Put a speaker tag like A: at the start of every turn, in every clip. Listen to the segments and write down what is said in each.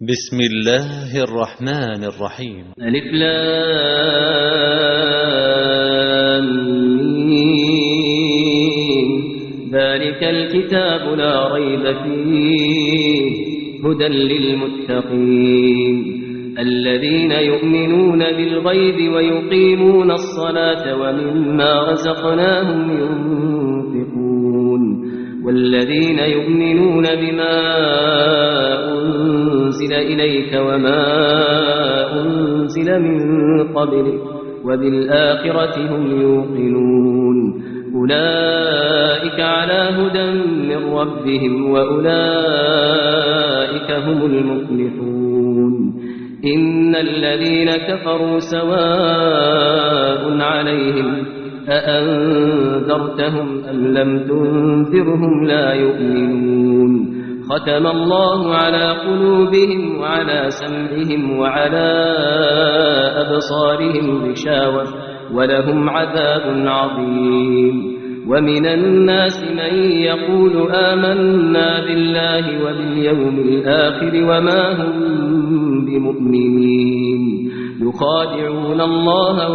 A: بسم الله الرحمن الرحيم.
B: ألف لام ميم. ذلك الكتاب لا ريب فيه هدى للمتقين الذين يؤمنون بالغيب ويقيمون الصلاة ومما رزقناهم ينفقون والذين يؤمنون بما أنزل إليك وما أنزل من قبلك وبالآخرة هم يوقنون أولئك على هدى من ربهم وأولئك هم المفلحون. إن الذين كفروا سواء عليهم أأنذرتهم أم لم تنذرهم لا يؤمنون. ختم الله على قلوبهم وعلى سمعهم وعلى أبصارهم غشاوة ولهم عذاب عظيم. ومن الناس من يقول آمنا بالله وباليوم الآخر وما هم بمؤمنين يخادعون الله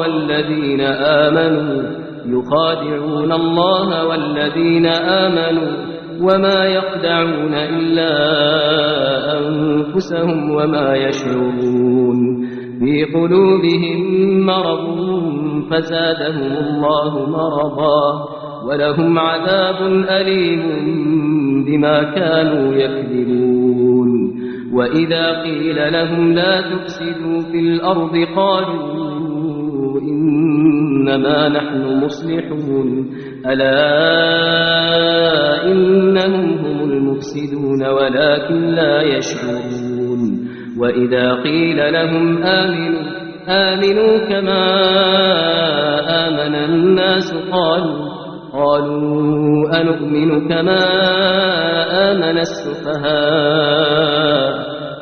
B: والذين آمنوا وما يخدعون إلا أنفسهم وما يشعرون. في قلوبهم مرض فزادهم الله مرضا ولهم عذاب أليم بما كانوا يكذبون. وإذا قيل لهم لا تفسدوا في الأرض قالوا إنما نحن مصلحون ألا إنهم هم المفسدون ولكن لا يشعرون. وإذا قيل لهم آمنوا كما آمن الناس قالوا أنؤمن كما آمن السفهاء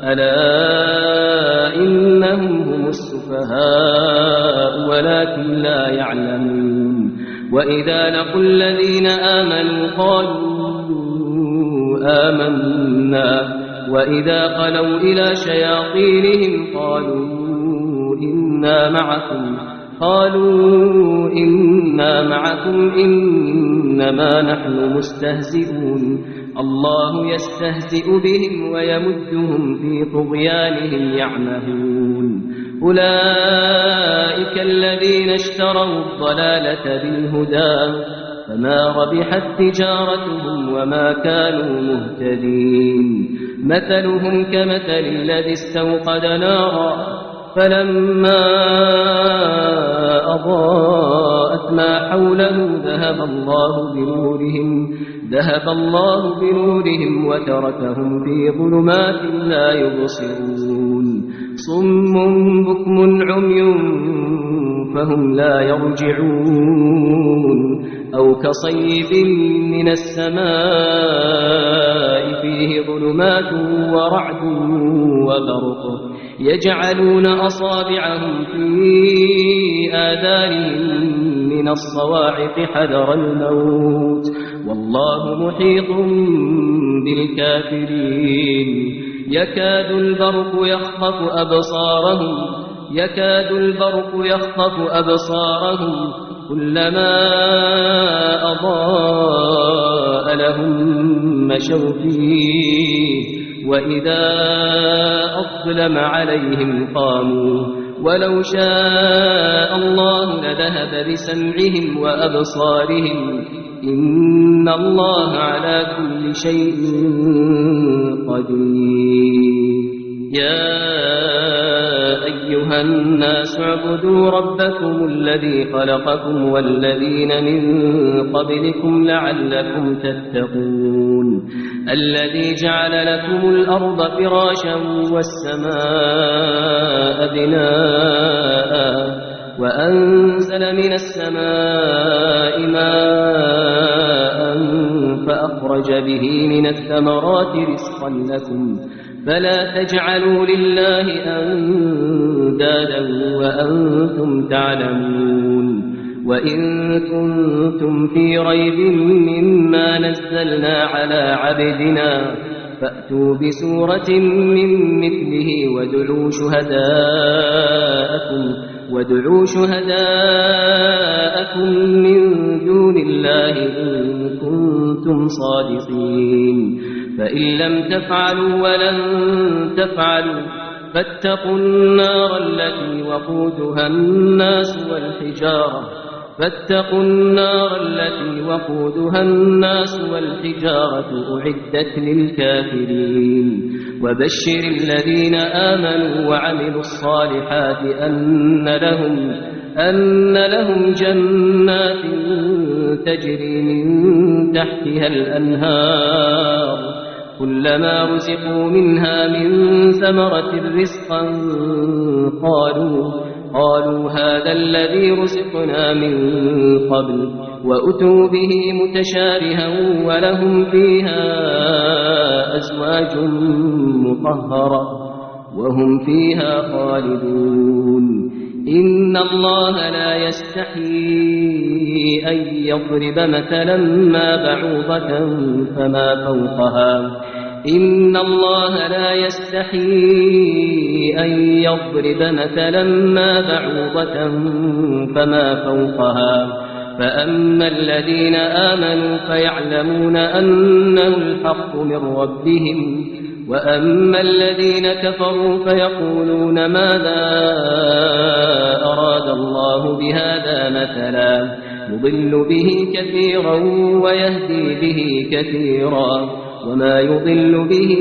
B: ألا إنهم هم السفهاء ولكن لا يعلمون. وإذا لقوا الذين آمنوا قالوا آمنا وإذا خلوا إلى شياطينهم قالوا إنا معكم إنما نحن مستهزئون. الله يستهزئ بهم ويمدهم في طغيانهم يعمهون. أولئك الذين اشتروا الضلالة بالهدى فما ربحت تجارتهم وما كانوا مهتدين. مثلهم كمثل الذي استوقد نارا فلما أضاءت ما حوله ذهب الله بنورهم وتركهم في ظلمات لا يبصرون. صم بكم عمي فهم لا يرجعون. أو كصيب من السماء فيه ظلمات ورعد وبرق يجعلون أصابعهم في آذانهم من الصواعق حذر الموت والله محيط بالكافرين. يكاد البرق يخطف أبصارهم كلما أضاء لهم مشوا فيه وإذا أظلم عليهم قاموا ولو شاء الله لذهب بسمعهم وأبصارهم إن الله على كل شيء قدير. يا أيها الناس اعبدوا ربكم الذي خلقكم والذين من قبلكم لعلكم تتقون. الذي جعل لكم الأرض فراشا والسماء بناء وأنزل من السماء ماء فأخرج به من الثمرات رزقا لكم فلا تجعلوا لله أندادا وأنتم تعلمون. وإن كنتم في ريب مما نزلنا على عبدنا فأتوا بسورة من مثله وادعوا شهداءكم من دون الله إن كنتم صادقين فإن لم تفعلوا ولن تفعلوا فاتقوا النار التي وقودها الناس والحجارة أعدت للكافرين وبشر الذين آمنوا وعملوا الصالحات أن لهم جنات تجري من تحتها الأنهار كلما رزقوا منها من ثمرة رزقا قالوا هذا الذي رزقنا من قبل وأتوا به متشابها ولهم فيها أزواج مطهرة وهم فيها خالدون إن الله لا يستحيي أن يضرب مثلا ما بعوضة فما فوقها فأما الذين آمنوا فيعلمون أنه الحق من ربهم وأما الذين كفروا فيقولون ماذا أراد الله بهذا مثلا يضل به كثيرا ويهدي به كثيرا وما يضل به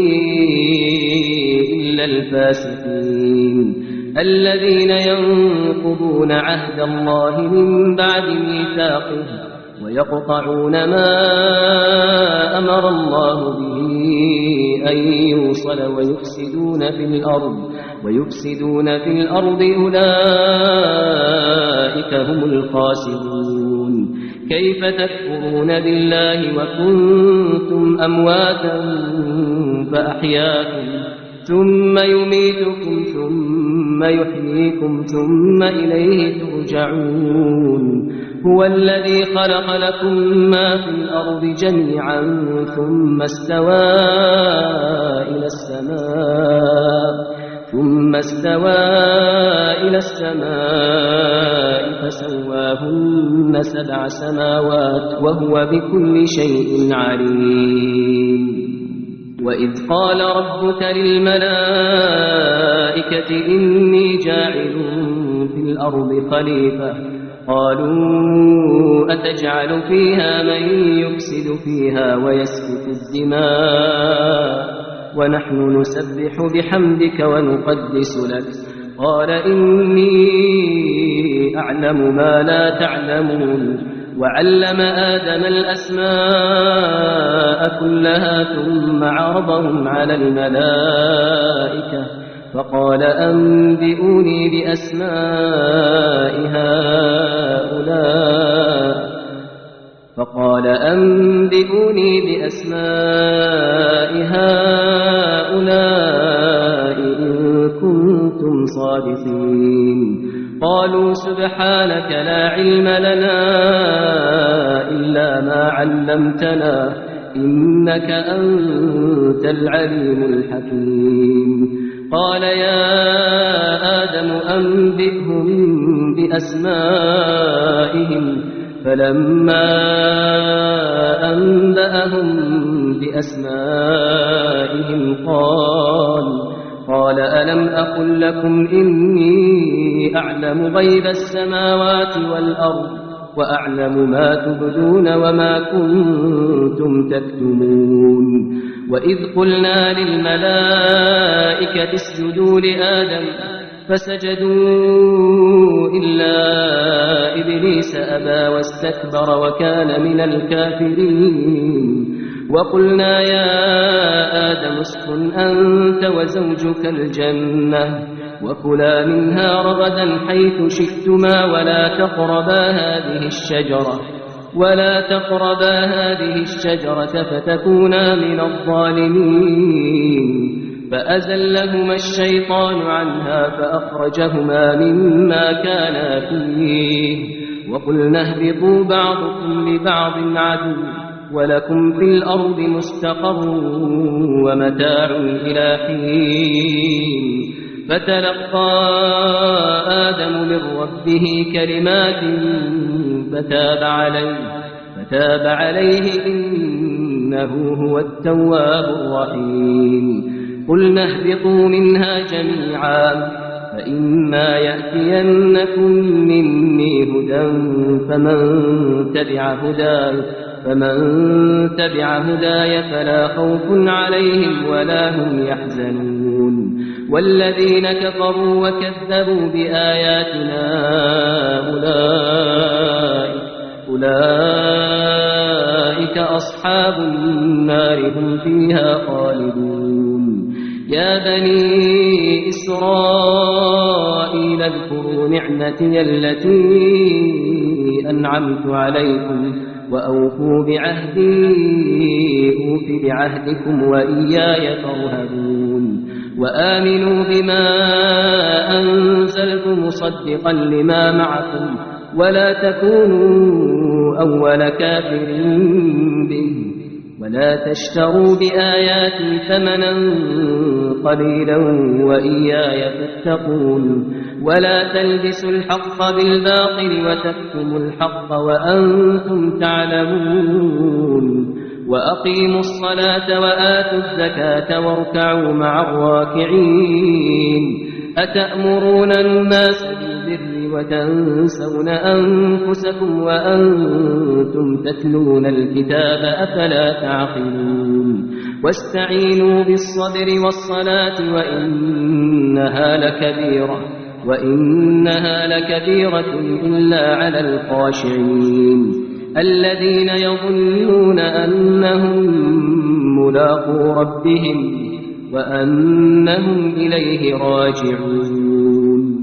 B: إلا الفاسقين الذين ينقضون عهد الله من بعد ميثاقه ويقطعون ما أمر الله به أن يوصل ويفسدون في الأرض أولئك هم الخاسرون كيف تكفرون بالله وكنتم أمواتا فأحياكم ثم يميتكم ثم يحييكم ثم إليه ترجعون هو الذي خلق لكم ما في الأرض جميعا ثم استوى إلى السماء فسواهن 7 سماوات وهو بكل شيء عليم وإذ قال ربك للملائكة إني جاعل في الأرض خليفة قالوا أتجعل فيها من يفسد فيها ويسفك الدماء ونحن نسبح بحمدك ونقدس لك قال إني أعلم ما لا تعلمون وعلم آدم الأسماء كلها ثم عرضهم على الملائكة فقال أنبئوني بأسماء هؤلاء إن كنتم صادقين قالوا سبحانك لا علم لنا إلا ما علمتنا إنك أنت العليم الحكيم قال يا آدم أنبئهم بأسمائهم فلما أنبأهم بأسمائهم قال ألم أقل لكم إني أعلم غيب السماوات والأرض وأعلم ما تبدون وما كنتم تكتمون وإذ قلنا للملائكة اسجدوا لآدم فسجدوا إلا إبليس أبى واستكبر وكان من الكافرين وقلنا يا آدم اسكن أنت وزوجك الجنة وكلا منها رغدا حيث شئتما ولا تقربا هذه الشجرة فتكونا من الظالمين فأزلهما الشيطان عنها فأخرجهما مما كانا فيه وقلنا اهبطوا بعضكم لبعض عدو ولكم في الأرض مستقر ومتاع إلى حين فتلقى آدم من ربه كلمات فتاب عليه إنه هو التواب الرحيم قلنا اهبطوا منها جميعا فإما يأتينكم مني هدى فمن تبع هداي فلا خوف عليهم ولا هم يحزنون والذين كفروا وكذبوا بآياتنا أولئك أصحاب النار هم فيها خالدون يا بني إسرائيل اذكروا نعمتي التي أنعمت عليكم وأوفوا بعهدي أوف بعهدكم وإياي فارهبون وآمنوا بما أنزلت مصدقا لما معكم ولا تكونوا أول كافر به ولا تشتروا بآياتي ثمنا قليلا وإياي فاتقون ولا تلبسوا الحق بالباطل وتكتموا الحق وأنتم تعلمون وأقيموا الصلاة وآتوا الزكاة واركعوا مع الراكعين أتأمرون الناس بالبر وتنسون أنفسكم وأنتم تتلون الكتاب أفلا تعقلون واستعينوا بالصبر والصلاة وإنها لكبيرة إلا على الخاشعين الذين يظنون أنهم ملاقو ربهم وأنهم إليه راجعون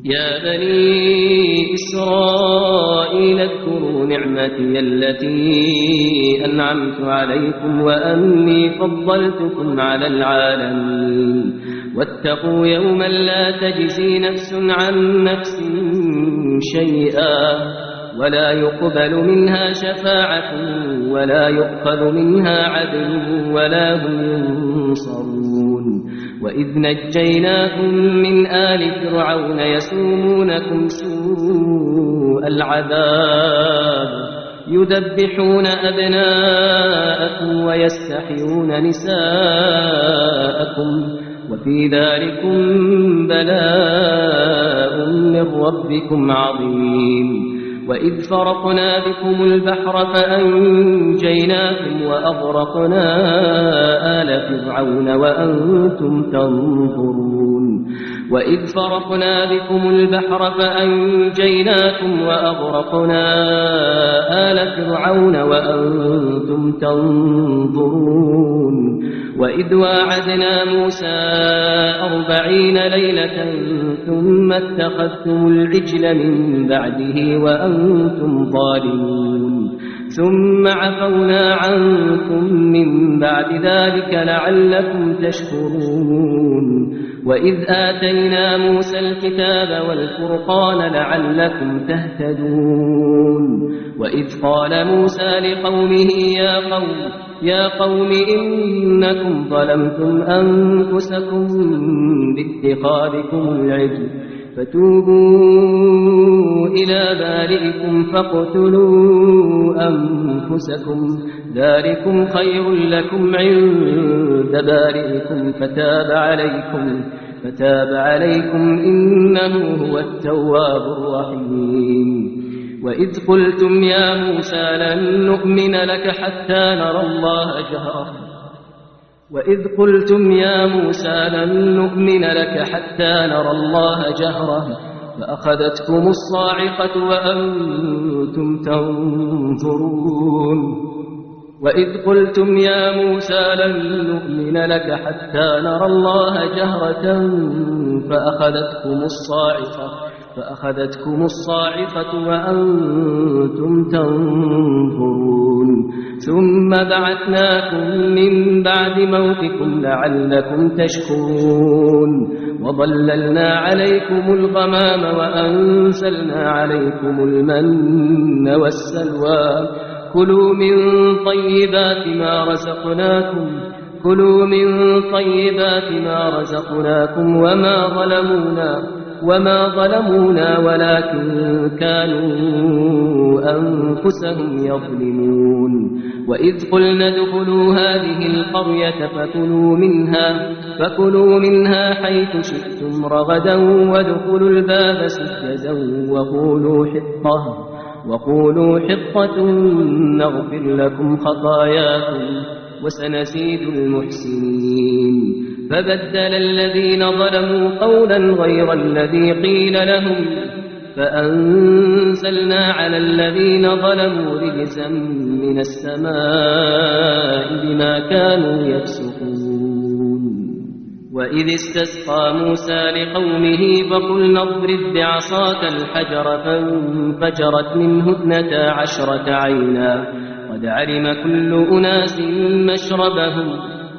B: يا بني إسرائيل اذكروا نعمتي التي أنعمت عليكم وأني فضلتكم على العالمين واتقوا يوما لا تجزي نفس عن نفس شيئا ولا يقبل منها شفاعة ولا يؤخذ منها عدل ولا هم ينصرون وإذ نجيناكم من آل فرعون يسومونكم سوء العذاب يذبحون أبناءكم ويستحيون نساءكم وفي ذلكم بلاء من ربكم عظيم وإذ فرقنا بكم البحر فأنجيناكم وأغرقنا آل فرعون وأنتم تنظرون وإذ فرقنا بكم البحر فأنجيناكم وأغرقنا آل فرعون وأنتم تنظرون وإذ واعدنا موسى 40 ليلة ثم اتخذتم العجل من بعده وأنتم ظالمون ثم عفونا عنكم من بعد ذلك لعلكم تشكرون وإذ آتينا موسى الكتاب والفرقان لعلكم تهتدون وإذ قال موسى لقومه يا قوم إنكم ظلمتم أنفسكم باتخاذكم العجل فتوبوا إلى بارئكم فاقتلوا أنفسكم ذلكم خير لكم عند بارئكم فتاب عليكم إنه هو التواب الرحيم وإذ قلتم يا موسى لن نؤمن لك حتى نرى الله جهرة فأخذتكم الصاعقة وأنتم تنظرون وإذ قلتم يا موسى لن نؤمن لك حتى نرى الله جهرة فأخذتكم الصاعقة وأنتم تنظرون ثم بعثناكم من بعد موتكم لعلكم تشكرون وظللنا عليكم الغمام وأنزلنا عليكم المن والسلوى كلوا من طيبات ما رزقناكم كلوا من طيبات ما رزقناكم وما ظلمونا ولكن كانوا أنفسهم يظلمون. وإذ قلنا ادخلوا هذه القرية فكلوا منها حيث شئتم رغدا وادخلوا الباب سجدا وقولوا حطة نغفر لكم خطاياكم وسنزيد المحسنين. فبدل الذين ظلموا قولا غير الذي قيل لهم فأنزلنا على الذين ظلموا رجزا من السماء بما كانوا يفسقون. وإذ استسقى موسى لقومه فقلنا اضرب بعصاك الحجر فانفجرت منه 12 عينا قد علم كل أناس مشربهم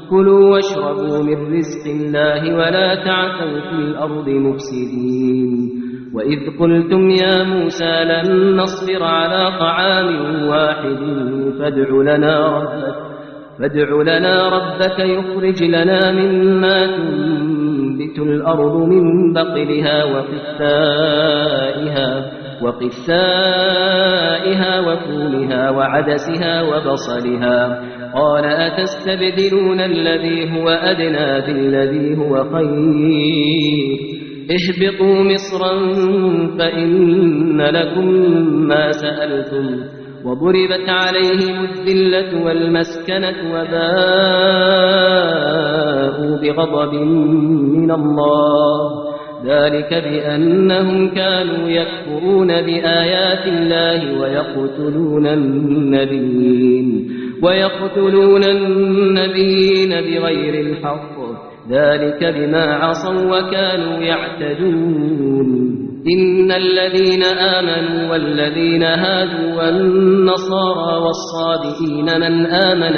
B: كلوا واشربوا من رزق الله ولا تعثوا في الأرض مفسدين. وإذ قلتم يا موسى لن نصبر على طعام واحد فادع لنا ربك يخرج لنا مما تنبت الأرض من بقلها وقثائها وفومها وعدسها وبصلها قال أتستبدلون الذي هو أدنى بالذي هو خير اهبطوا مصرا فإن لكم ما سألتم وضربت عليهم الذلة والمسكنة وباءوا بغضب من الله ذلك بأنهم كانوا يكفرون بآيات الله ويقتلون النبيين بغير الحق ذلك بما عصوا وكانوا يعتدون. إن الذين آمنوا والذين هادوا والنصارى والصابئين من آمن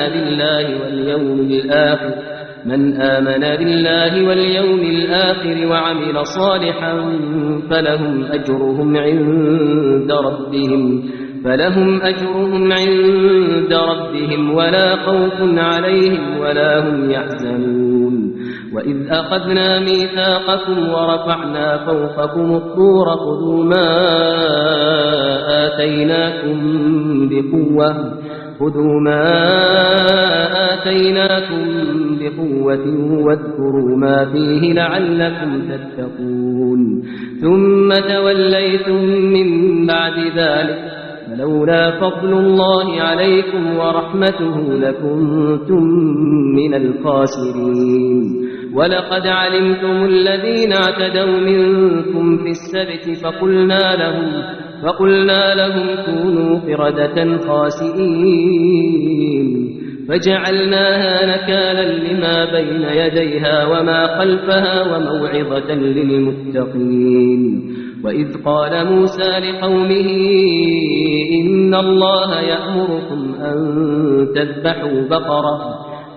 B: بالله واليوم الآخر وعمل صالحا فلهم أجرهم عند ربهم ولا خوف عليهم ولا هم يحزنون. وإذ أخذنا ميثاقكم ورفعنا فوقكم الطور خذوا ما آتيناكم بقوة واذكروا ما فيه لعلكم تتقون. ثم توليتم من بعد ذلك فلولا فضل الله عليكم ورحمته لكنتم من الخاسرين. ولقد علمتم الذين اعتدوا منكم في السبت فقلنا لهم كونوا قردة خاسئين فجعلناها نكالا لما بين يديها وما خلفها وموعظة للمتقين. وإذ قال موسى لقومه إن الله يأمركم أن تذبحوا بقرة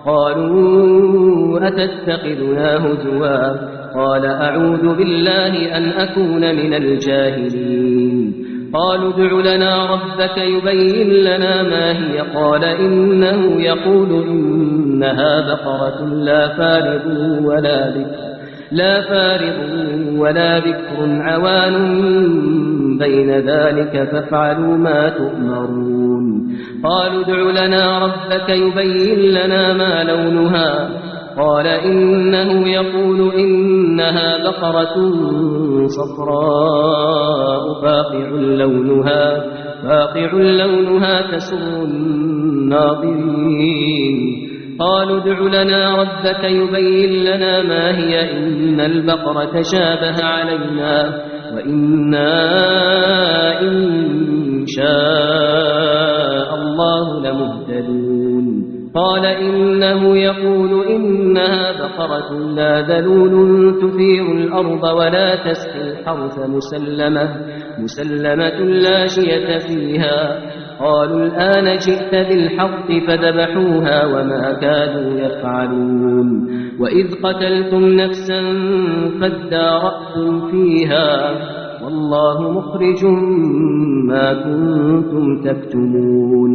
B: قالوا أتتخذنا هزوا قال أعوذ بالله أن أكون من الجاهلين. قالوا ادع لنا ربك يبين لنا ما هي قال إنه يقول إنها بقرة لا فارغ ولا بكر عوان بين ذلك فافعلوا ما تؤمرون. قالوا ادع لنا ربك يبين لنا ما لونها قال إنه يقول إنها بقرة صفراء فاقع لونها تسر الناظرين. قالوا ادع لنا ربك يبين لنا ما هي إن البقرة شابه علينا وإنا إن شاء الله لمهتدون. قال إنه يقول إنها بقرة لا ذلول تثير الأرض ولا تسقي الحرث مسلمة لا شية فيها. قالوا الآن جئت بالحق فذبحوها وما كادوا يفعلون. وإذ قتلتم نفسا فادارأتم فيها والله مخرج ما كنتم تكتمون.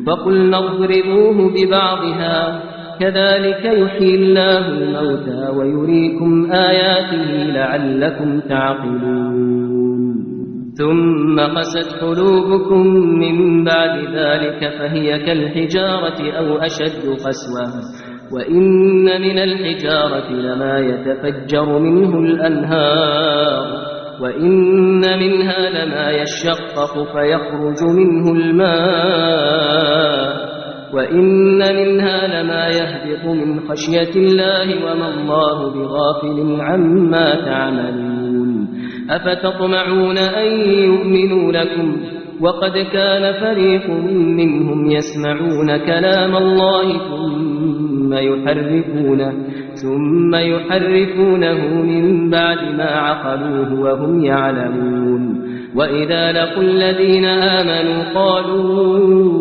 B: فقلنا اضربوه ببعضها كذلك يحيي الله الموتى ويريكم آياته لعلكم تعقلون ثم قست قلوبكم من بعد ذلك فهي كالحجارة أو أشد قسوة وإن من الحجارة لما يتفجر منه الأنهار وإن منها لما يشقق فيخرج منه الماء وإن منها لما يهبط من خشية الله وما الله بغافل عما تعملون أفتطمعون أن يؤمنوا لكم وقد كان فريق منهم يسمعون كلام الله ثم يحرفونه من بعد ما عقلوه وهم يعلمون وإذا لقوا الذين آمنوا قالوا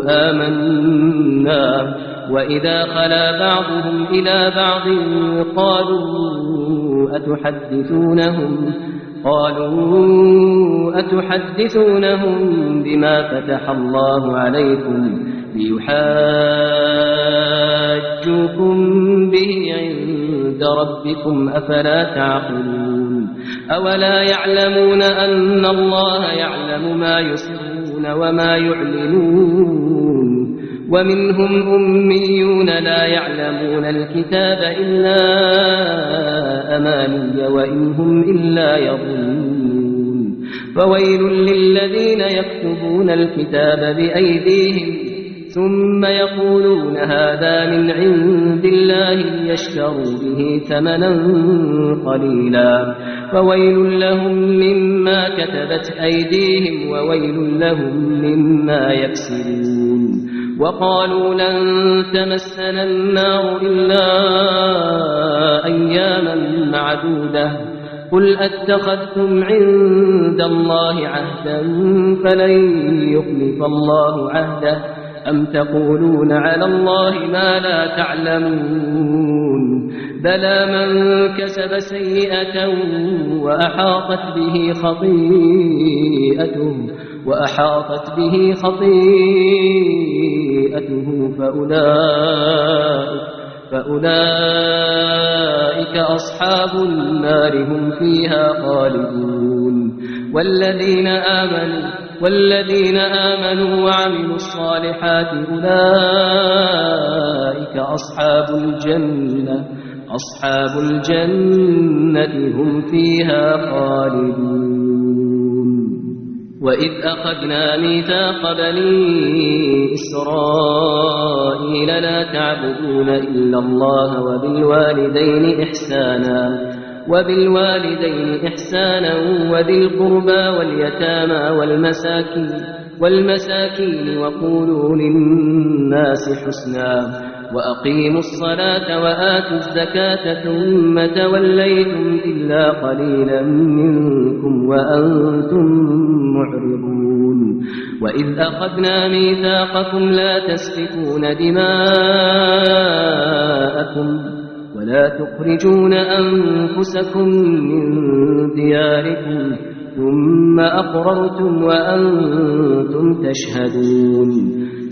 B: آمنا وإذا خلا بعضهم إلى بعض قالوا أتحدثونهم بما فتح الله عليكم ليحاجوكم به عند ربكم أفلا تعقلون أولا يعلمون أن الله يعلم ما يسرون وما يعلنون ومنهم أميون لا يعلمون الكتاب إلا أماني وإن هم إلا يظنون فويل للذين يكتبون الكتاب بأيديهم ثم يقولون هذا من عند الله ليشتروا به ثمنا قليلا فويل لهم مما كتبت أيديهم وويل لهم مما يكسبون وقالوا لن تمسنا النار إلا أياما معدودة قل أتخذتم عند الله عهدا فلن يخلف الله عهده أم تقولون على الله ما لا تعلمون بلى من كسب سيئة وأحاطت به خطيئته فأولئك أصحاب النار هم فيها خالدون والذين آمنوا وعملوا الصالحات أولئك أصحاب الجنة هم فيها خالدون وإذ أخذنا ميثاق بني إسرائيل لا تعبدون إلا الله وبالوالدين إحسانا وذي القربى واليتامى والمساكين وقولوا للناس حسنا وأقيموا الصلاة وآتوا الزكاة ثم توليتم إلا قليلا منكم وأنتم معرضون وإذ أخذنا ميثاقكم لا تسفكون دماءكم ولا تخرجون أنفسكم من دياركم ثم أقررتم وأنتم تشهدون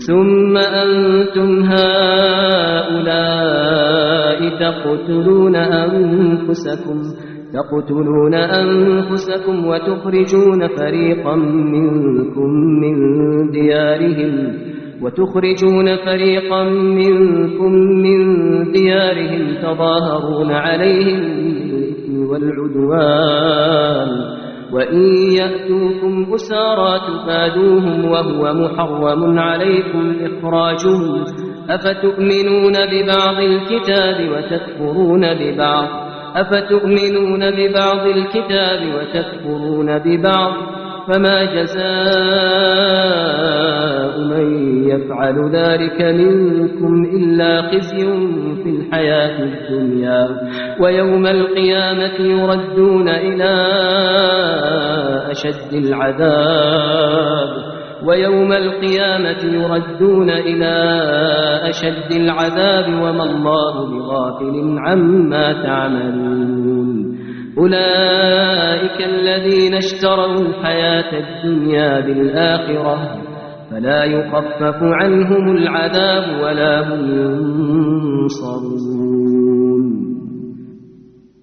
B: ثم أنتم هؤلاء تقتلون أنفسكم وتخرجون فريقا منكم من ديارهم تظاهرون عليهم بالإثم والعدوان وإن يأتوكم أسارى تفادوهم وهو محرم عليكم إخراجهم أفتؤمنون ببعض الكتاب وتكفرون ببعض فما جزاء من يفعل ذلك منكم إلا خزي في الحياة الدنيا ويوم القيامة يردون إلى أشد العذاب وما الله بغافل عما تعملون أولئك الذين اشتروا الحياة الدنيا بالآخرة فلا يخفف عنهم العذاب ولا هم ينصرون.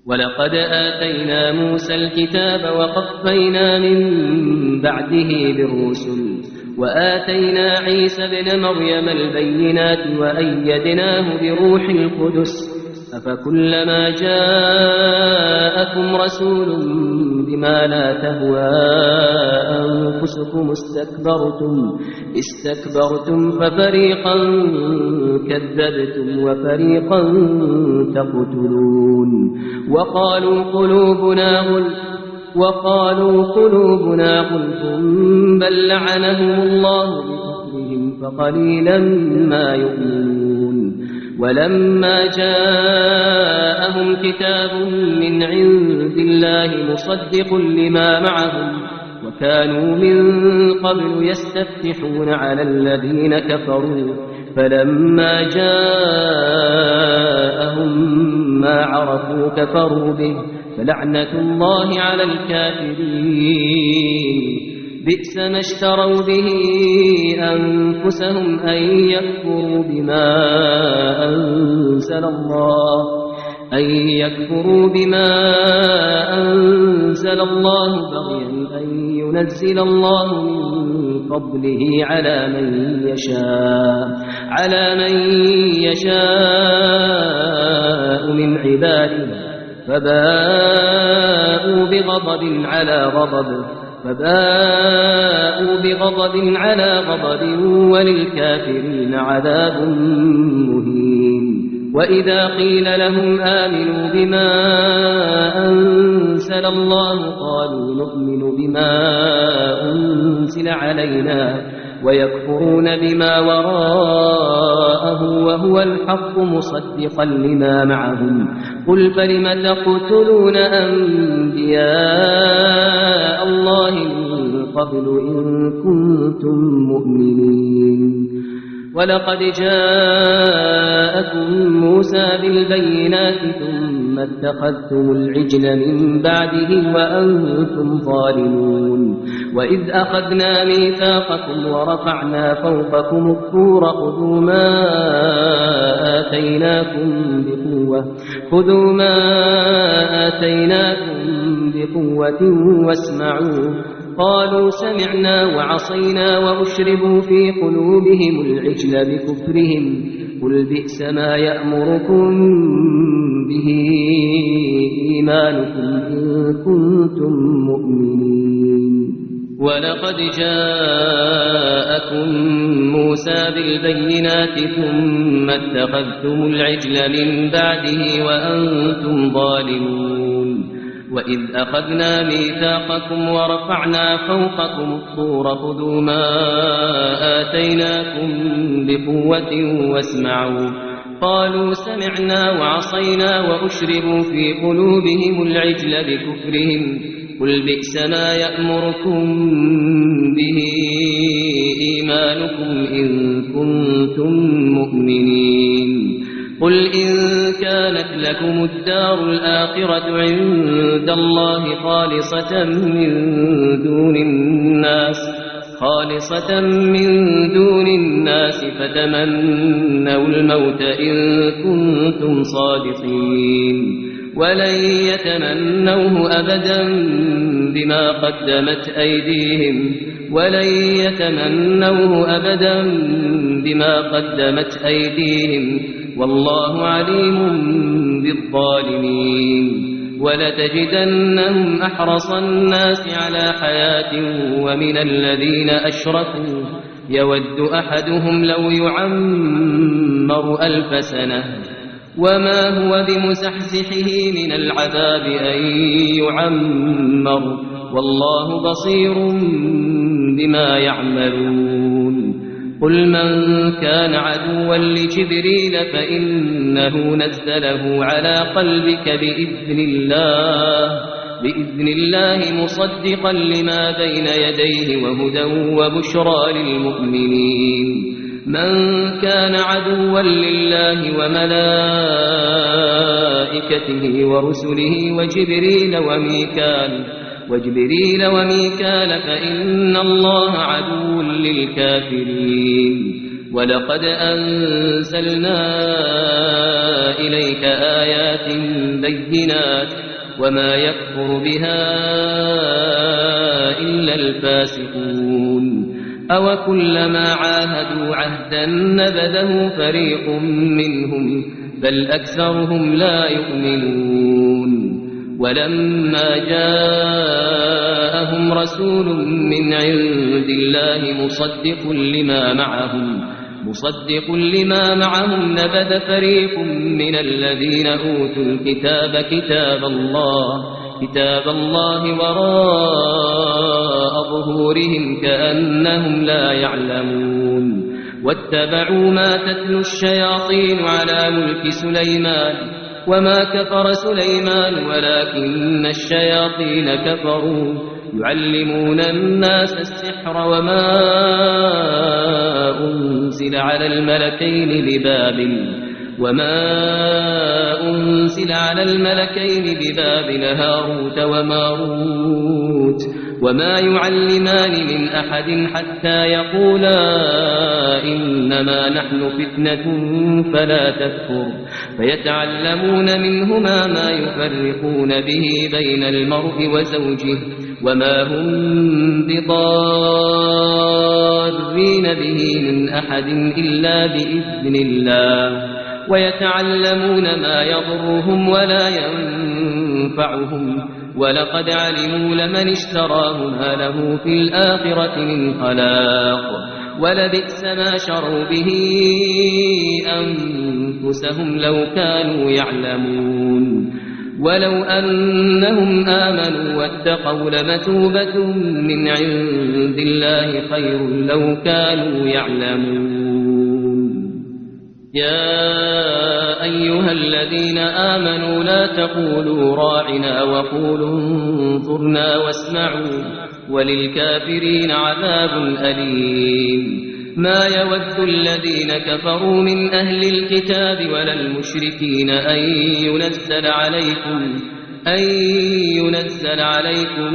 B: ولقد آتينا موسى الكتاب وقفينا من بعده بالرسل وآتينا عيسى ابن مريم البينات وأيدناه بروح القدس أفكلما جاءكم رسول بما لا تهوى أنفسكم استكبرتم ففريقا كذبتم وفريقا تقتلون. وقالوا قلوبنا غلف بل لعنهم الله بكفرهم فقليلا ما يؤمنون. ولما جاءهم كتاب من عند الله مصدق لما معهم وكانوا من قبل يستفتحون على الذين كفروا فلما جاءهم ما عرفوا كفروا به فلعنة الله على الكافرين. بئس ما اشتروا به أنفسهم أن يكفروا بما أنزل الله بغيا أن ينزل الله من فضله على من يشاء من عباده فباءوا بغضب على غضب وللكافرين عذاب مهين. وإذا قيل لهم آمنوا بما أنزل الله قالوا نؤمن بما أنزل علينا ويكفرون بما وراءه وهو الحق مصدقا لما معهم. قل فلم تقتلون أنبياء الله من قبل إن كنتم مؤمنين. ولقد جاءكم موسى بالبينات ثم اتخذتم العجل من بعده وأنتم ظالمون. وإذ أخذنا ميثاقكم ورفعنا فوقكم الطور خذوا ما آتيناكم بقوة واسمعوا. قالوا سمعنا وعصينا وأشربوا في قلوبهم العجل بكفرهم قل بئس ما يأمركم به إيمانكم إن كنتم مؤمنين. ولقد جاءكم موسى بالبينات ثم اتخذتم العجل من بعده وأنتم ظالمون. وإذ أخذنا ميثاقكم ورفعنا فوقكم الطور خذوا ما آتيناكم بقوة واسمعوا. قالوا سمعنا وعصينا وأشربوا في قلوبهم العجل بكفرهم قل بئس ما يأمركم به إيمانكم إن كنتم مؤمنين. قل إن كانت لكم الدار الآخرة عند الله خالصة من دون الناس فتمنوا الموت إن كنتم صادقين ولن يتمنوه أبدا بما قدمت أيديهم والله عليم بالظالمين. ولتجدنهم أحرص الناس على حياة ومن الذين أشركوا يود أحدهم لو يعمر 1000 سنة وما هو بمزحزحه من العذاب أن يعمر والله بصير بما يعملون. قل من كان عدوا لجبريل فإنه نزله على قلبك بإذن الله مصدقا لما بين يديه وهدى وبشرى للمؤمنين. من كان عدوا لله وملائكته ورسله وجبريل وجبريل وميكال فإن الله عدو للكافرين ولقد أنزلنا إليك آيات بينات وما يكفر بها إلا الفاسقون أوكلما عاهدوا عهدا نبذه فريق منهم بل أكثرهم لا يؤمنون ولما جاءهم رسول من عند الله مصدق لما معهم نبذ فريق من الذين أوتوا الكتاب كتاب الله وراء ظهورهم كأنهم لا يعلمون واتبعوا ما تتلو الشياطين على ملك سليمان وما كفر سليمان ولكن الشياطين كفروا يعلمون الناس السحر وما أنزل على الملكين ببابل هاروت وماروت وما يعلمان من أحد حتى يقولا إنما نحن فتنة فلا تكفر فيتعلمون منهما ما يفرقون به بين المرء وزوجه وما هم بضارين به من أحد إلا بإذن الله ويتعلمون ما يضرهم ولا ينفعهم ولقد علموا لمن اشتراه ما له في الآخرة من خلاق ولبئس ما شروا به أنفسهم لو كانوا يعلمون ولو أنهم آمنوا واتقوا لمثوبة من عند الله خير لو كانوا يعلمون يا أيها الذين آمنوا لا تقولوا راعنا وقولوا انظرنا واسمعوا وللكافرين عذاب أليم ما يود الذين كفروا من أهل الكتاب ولا المشركين أن ينزل عليكم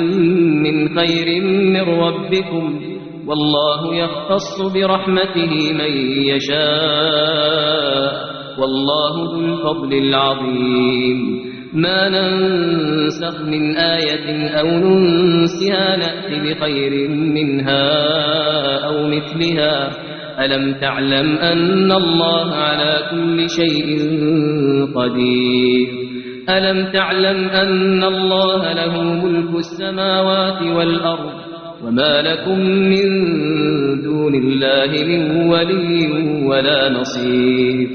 B: من خير من ربكم والله يختص برحمته من يشاء والله ذو الفضل العظيم ما ننسخ من آية أو ننسها نأتي بخير منها أو مثلها ألم تعلم أن الله على كل شيء قدير ألم تعلم أن الله له ملك السماوات والأرض وما لكم من دون الله من ولي ولا نصير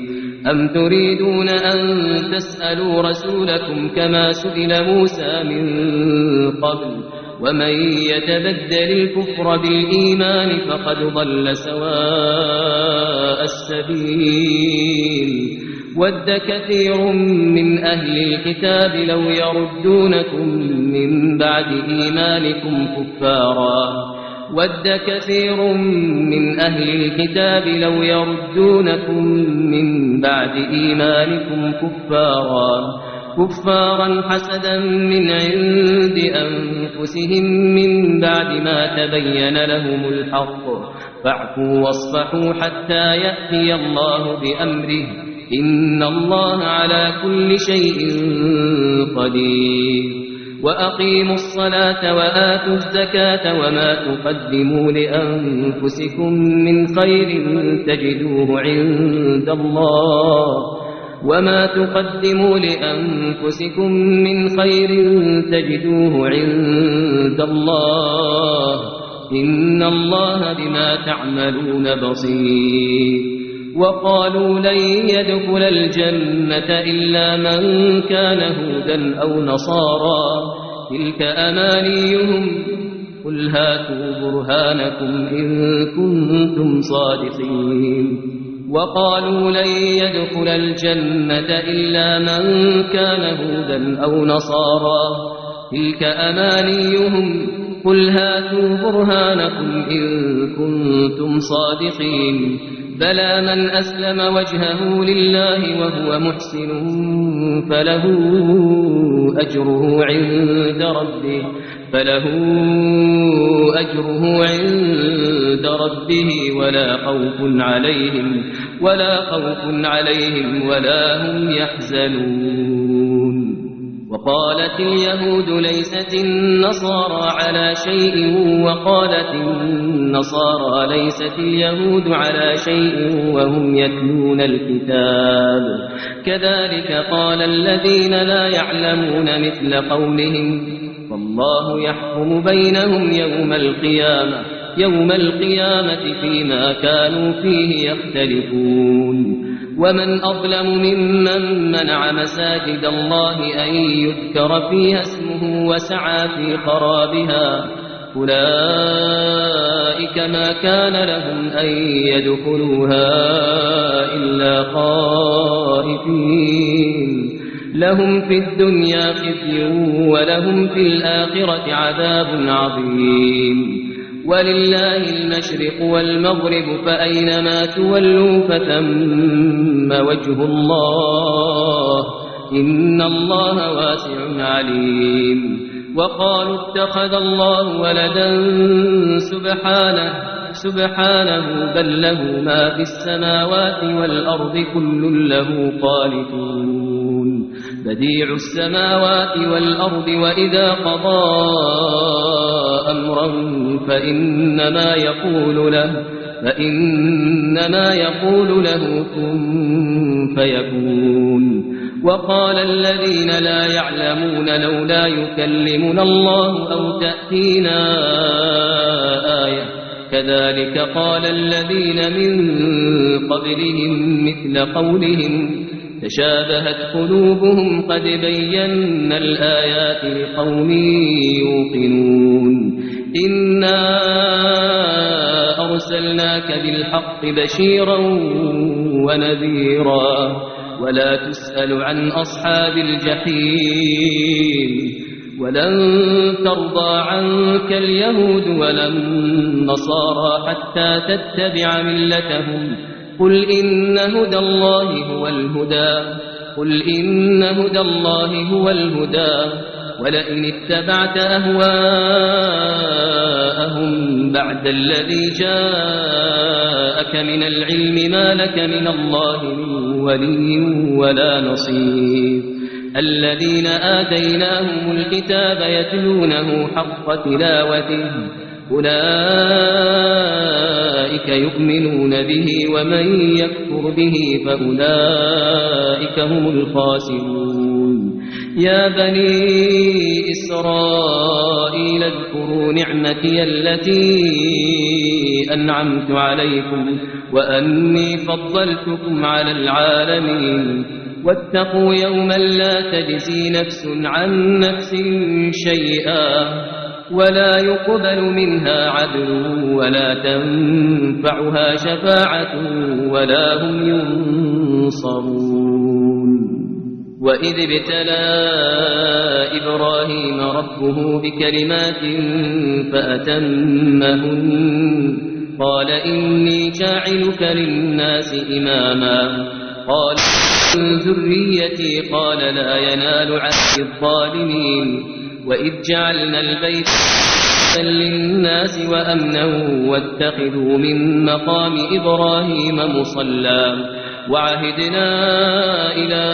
B: أم تريدون أن تسألوا رسولكم كما سئل موسى من قبل ومن يتبدل الكفر بالإيمان فقد ضل سواء السبيل ود كثير من أهل الكتاب لو يردونكم من بعد إيمانكم كفارا ود كثير من أهل الكتاب لو يردونكم من بعد إيمانكم كفارا حسدا من عند أنفسهم من بعد ما تبين لهم الحق فاعفوا واصفحوا حتى يأتي الله بأمره إن الله على كل شيء قدير وأقيموا الصلاة وآتوا الزكاة وما تقدموا لأنفسكم من خير تجدوه عند الله وما تقدموا لأنفسكم من خير تجدوه عند الله إن الله بما تعملون بصير وقالوا لن يدخل الجنة إلا من كان هودا أو نصارى تلك أمانيهم قل هاتوا برهانكم إن كنتم صادقين وقالوا لن يدخل الجنة إلا من كان هودا أو نصارى تلك أمانيهم قل هاتوا برهانكم إن كنتم صادقين بلى من أسلم وجهه لله وهو محسن فله أجره عند ربه ولا خوف عليهم ولا هم يحزنون. وقالت اليهود ليست النصارى على شيء وقالت النصارى ليست اليهود على شيء وهم يتلون الكتاب كذلك قال الذين لا يعلمون مثل قولهم والله يحكم بينهم يوم القيامة فيما كانوا فيه يختلفون. ومن أظلم ممن منع مساجد الله أن يذكر فيها اسمه وسعى في خرابها أولئك ما كان لهم أن يدخلوها إلا خائفين لهم في الدنيا خزي ولهم في الآخرة عذاب عظيم. ولله المشرق والمغرب فأينما تولوا فثم وجه الله إن الله واسع عليم. وقالوا اتخذ الله ولدا سبحانه بل له ما في السماوات والأرض كل له قانتون بديع السماوات والأرض وإذا قضى أمرا فإنما يقول له كن فيكون. وقال الذين لا يعلمون لولا يكلمنا الله أو تأتينا آية كذلك قال الذين من قبلهم مثل قولهم تشابهت قلوبهم قد بينا الآيات لقوم يوقنون. إنا أرسلناك بالحق بشيرا ونذيرا ولا تسأل عن أصحاب الجحيم. ولن ترضى عنك اليهود ولا النصارى حتى تتبع ملتهم قل إن هدى الله هو الهدى ولئن اتبعت أهواءهم بعد الذي جاءك من العلم ما لك من الله من ولي ولا نصير. الذين آتيناهم الكتاب يتلونه حق تلاوته أولئك يؤمنون به ومن يكفر به فأولئك هم الخاسرون. يا بني إسرائيل اذكروا نعمتي التي أنعمت عليكم وأني فضلتكم على العالمين. واتقوا يوما لا تجزي نفس عن نفس شيئا ولا يقبل منها عدل ولا تنفعها شفاعة ولا هم ينصرون. وإذ ابتلى إبراهيم ربه بكلمات فأتمهن قال إني جاعلك للناس إماما قال ذريتي قال لا ينال عهد الظالمين. وإذ جعلنا البيت للناس وأمنا واتخذوا من مقام إبراهيم مصلى وعهدنا إلى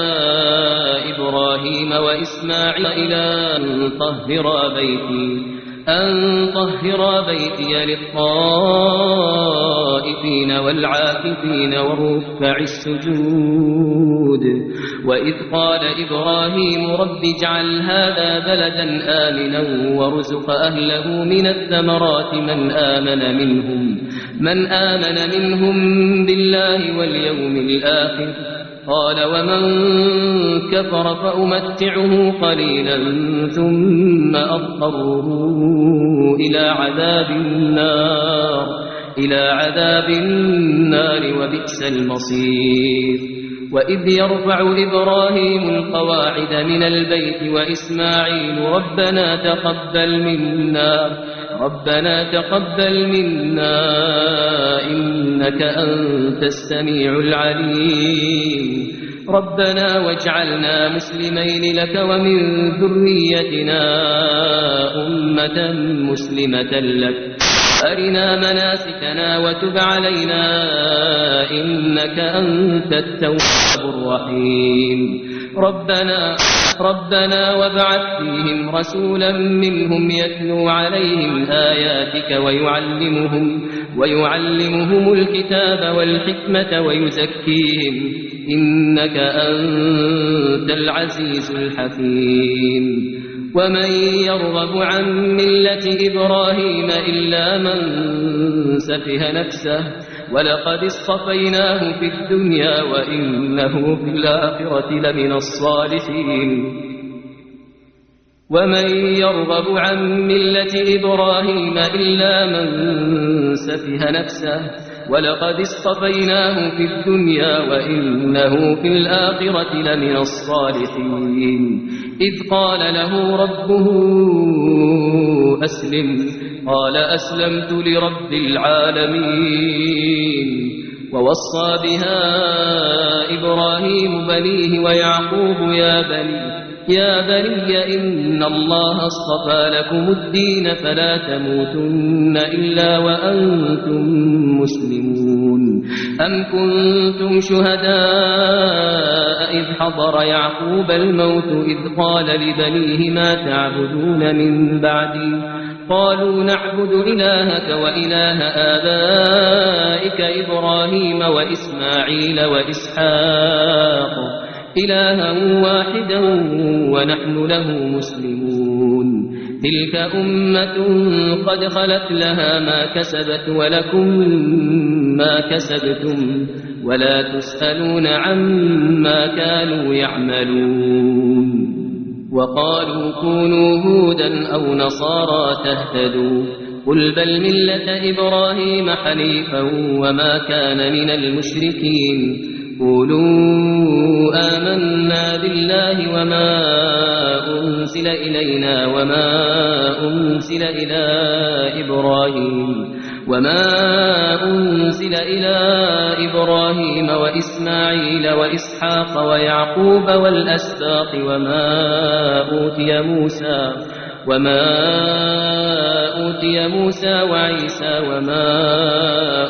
B: إبراهيم وإسماعيل أن طهر بيتي للطائفين والعاكفين والركع السجود. وإذ قال إبراهيم رب اجعل هذا بلدا آمنا وارزق أهله من الثمرات من آمن منهم بالله واليوم الآخر قال ومن كفر فأمتعه قليلا ثم أضطره إلى عذاب النار وبئس المصير. وإذ يرفع إبراهيم القواعد من البيت وإسماعيل ربنا تقبل منا ربنا تقبل منا إنك أنت السميع العليم ربنا واجعلنا مسلمين لك ومن ذريتنا أمة مسلمة لك أرنا مناسكنا وتب علينا إنك أنت التواب الرحيم ربنا وابعث فيهم رسولا منهم يتلو عليهم آياتك ويعلمهم الكتاب والحكمة ويزكيهم إنك أنت العزيز الحكيم ومن يرغب عن ملة إبراهيم إلا من سفه نفسه ولقد اصطفيناه في الدنيا وإنه في الآخرة لمن الصالحين ومن يرغب عن ملة إبراهيم إلا من سفه نفسه ولقد اصطفيناه في الدنيا وإنه في الآخرة لمن الصالحين إذ قال له ربه أسلم قال أسلمت لرب العالمين ووصى بها إبراهيم بنيه ويعقوب يا بني إن الله اصطفى لكم الدين فلا تموتن إلا وأنتم مسلمون أم كنتم شهداء إذ حضر يعقوب الموت إذ قال لبنيه ما تعبدون من بعدي قالوا نعبد إلهك وإله آبائك إبراهيم وإسماعيل وإسحاق إلها واحدا ونحن له مسلمون تلك أمة قد خلت لها ما كسبت ولكم ما كسبتم ولا تسألون عما كانوا يعملون وقالوا كونوا هودا أو نصارى تهتدوا قل بل ملة إبراهيم حنيفا وما كان من المشركين قولوا آمنا بالله وما أنزل إلينا وما أنزل إلى إبراهيم وإسماعيل وإسحاق ويعقوب والأسباط وما أوتي موسى وعيسى وما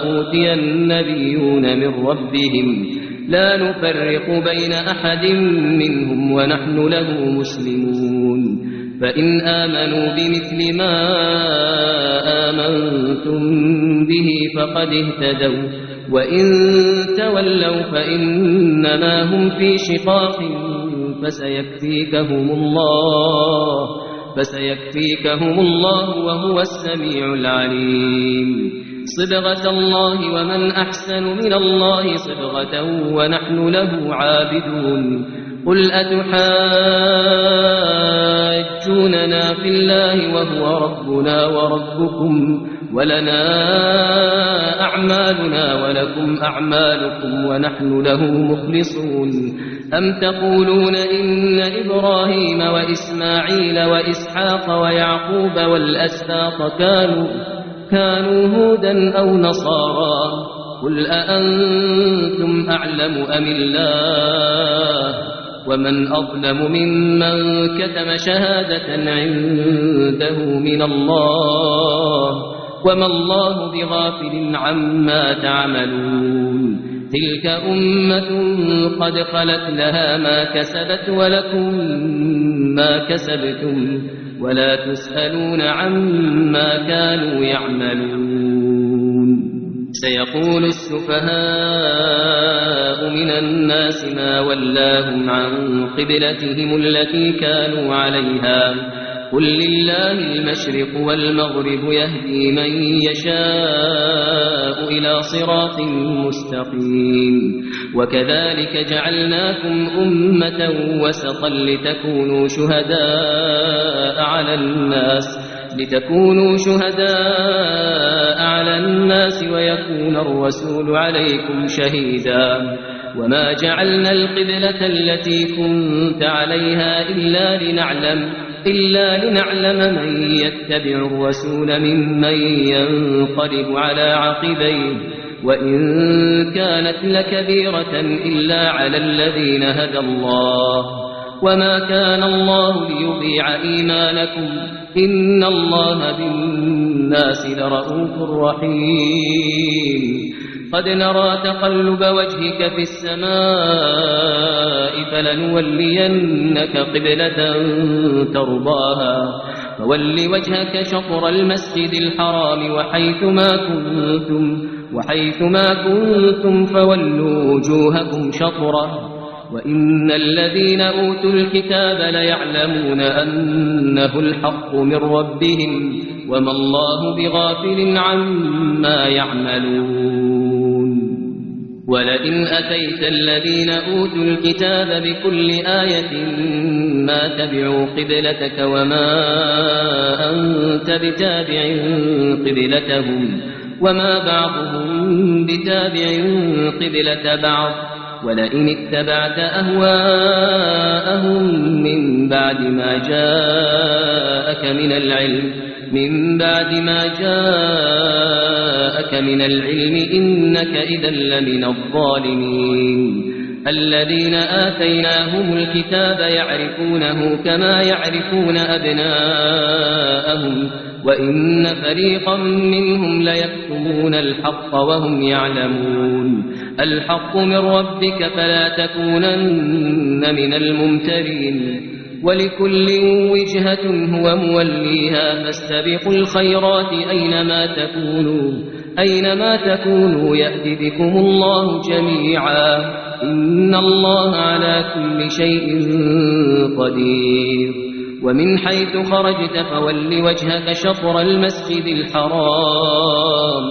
B: أوتي النبيون من ربهم لا نفرق بين أحد منهم ونحن له مسلمون فإن آمنوا بمثل ما آمنتم به فقد اهتدوا وإن تولوا فإنما هم في شقاق فسيكفيكهم الله وهو السميع العليم صبغة الله ومن أحسن من الله صبغة ونحن له عابدون قل أتحاجوننا في الله وهو ربنا وربكم ولنا أعمالنا ولكم أعمالكم ونحن له مخلصون أم تقولون إن إبراهيم وإسماعيل وإسحاق ويعقوب والأسباط كانوا هودا أو نصارى قل أأنتم أعلم أم الله ومن أظلم ممن كتم شهادة عنده من الله وما الله بغافل عما تعملون تلك أمة قد خلت لها ما كسبت ولكم ما كسبتم ولا تسألون عما كانوا يعملون سيقول السفهاء من الناس ما ولاهم عن قبلتهم التي كانوا عليها قل لله المشرق والمغرب يهدي من يشاء إلى صراط مستقيم وكذلك جعلناكم أمة وسطا لتكونوا شهداء على الناس ويكون الرسول عليكم شهيدا وما جعلنا القبلة التي كنت عليها إلا لنعلم إلا لنعلم من يتبع الرسول ممن ينقلب على عقبيه وإن كانت لكبيرة إلا على الذين هدى الله وما كان الله ليضيع إيمانكم إن الله بالناس لرءوف رحيم قد نرى تقلب وجهك في السماء فلنولينك قبلة ترضاها فول وجهك شطر المسجد الحرام وحيثما كنتم فولوا وجوهكم شطره وإن الذين أوتوا الكتاب ليعلمون أنه الحق من ربهم وما الله بغافل عما يعملون ولئن أتيت الذين أوتوا الكتاب بكل آية ما تبعوا قبلتك وما أنت بتابع قبلتهم وما بعضهم بتابع قبلة بعض ولئن اتبعت أهواءهم من بعد ما جاءك من العلم إنك إذا لمن الظالمين الذين آتيناهم الكتاب يعرفونه كما يعرفون أبناءهم وإن فريقا منهم ليكتمون الحق وهم يعلمون الحق من ربك فلا تكونن من الممترين ولكل وجهة هو موليها فاستبقوا الخيرات أينما تكونوا يأتي بكم الله جميعا إن الله على كل شيء قدير ومن حيث خرجت فول وجهك شطر المسجد الحرام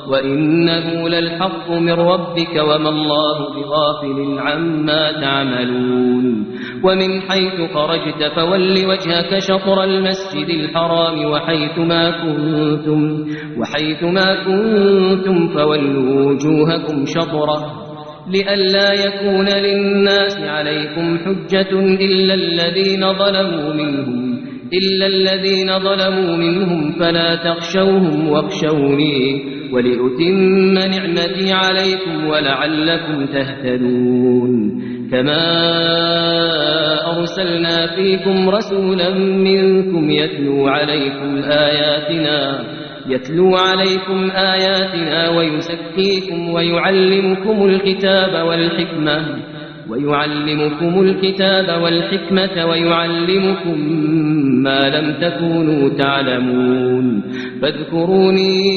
B: وإنه للحق من ربك وما الله بغافل عما تعملون ومن حيث خرجت فول وجهك شطر المسجد الحرام وحيثما كنتم فولوا وجوهكم شطره لئلا يكون للناس عليكم حجة إلا الذين ظلموا منهم فلا تخشوهم واخشوني ولأتم نعمتي عليكم ولعلكم تهتدون كما أرسلنا فيكم رسولا منكم يتلو عليكم آياتنا ويزكيكم ويعلمكم الكتاب والحكمة ويعلمكم ما لم تكونوا تعلمون فاذكروني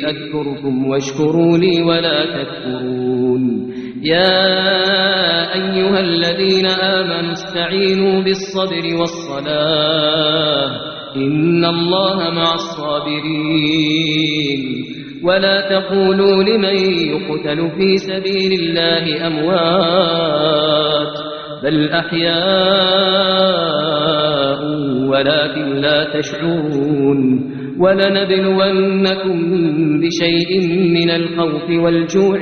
B: أذكركم واشكروا لي ولا تكفرون يا أيها الذين آمنوا استعينوا بالصبر والصلاة إن الله مع الصابرين ولا تقولوا لمن يقتل في سبيل الله أموات بل أحياء ولكن لا تشعرون ولنبلونكم بشيء من الخوف والجوع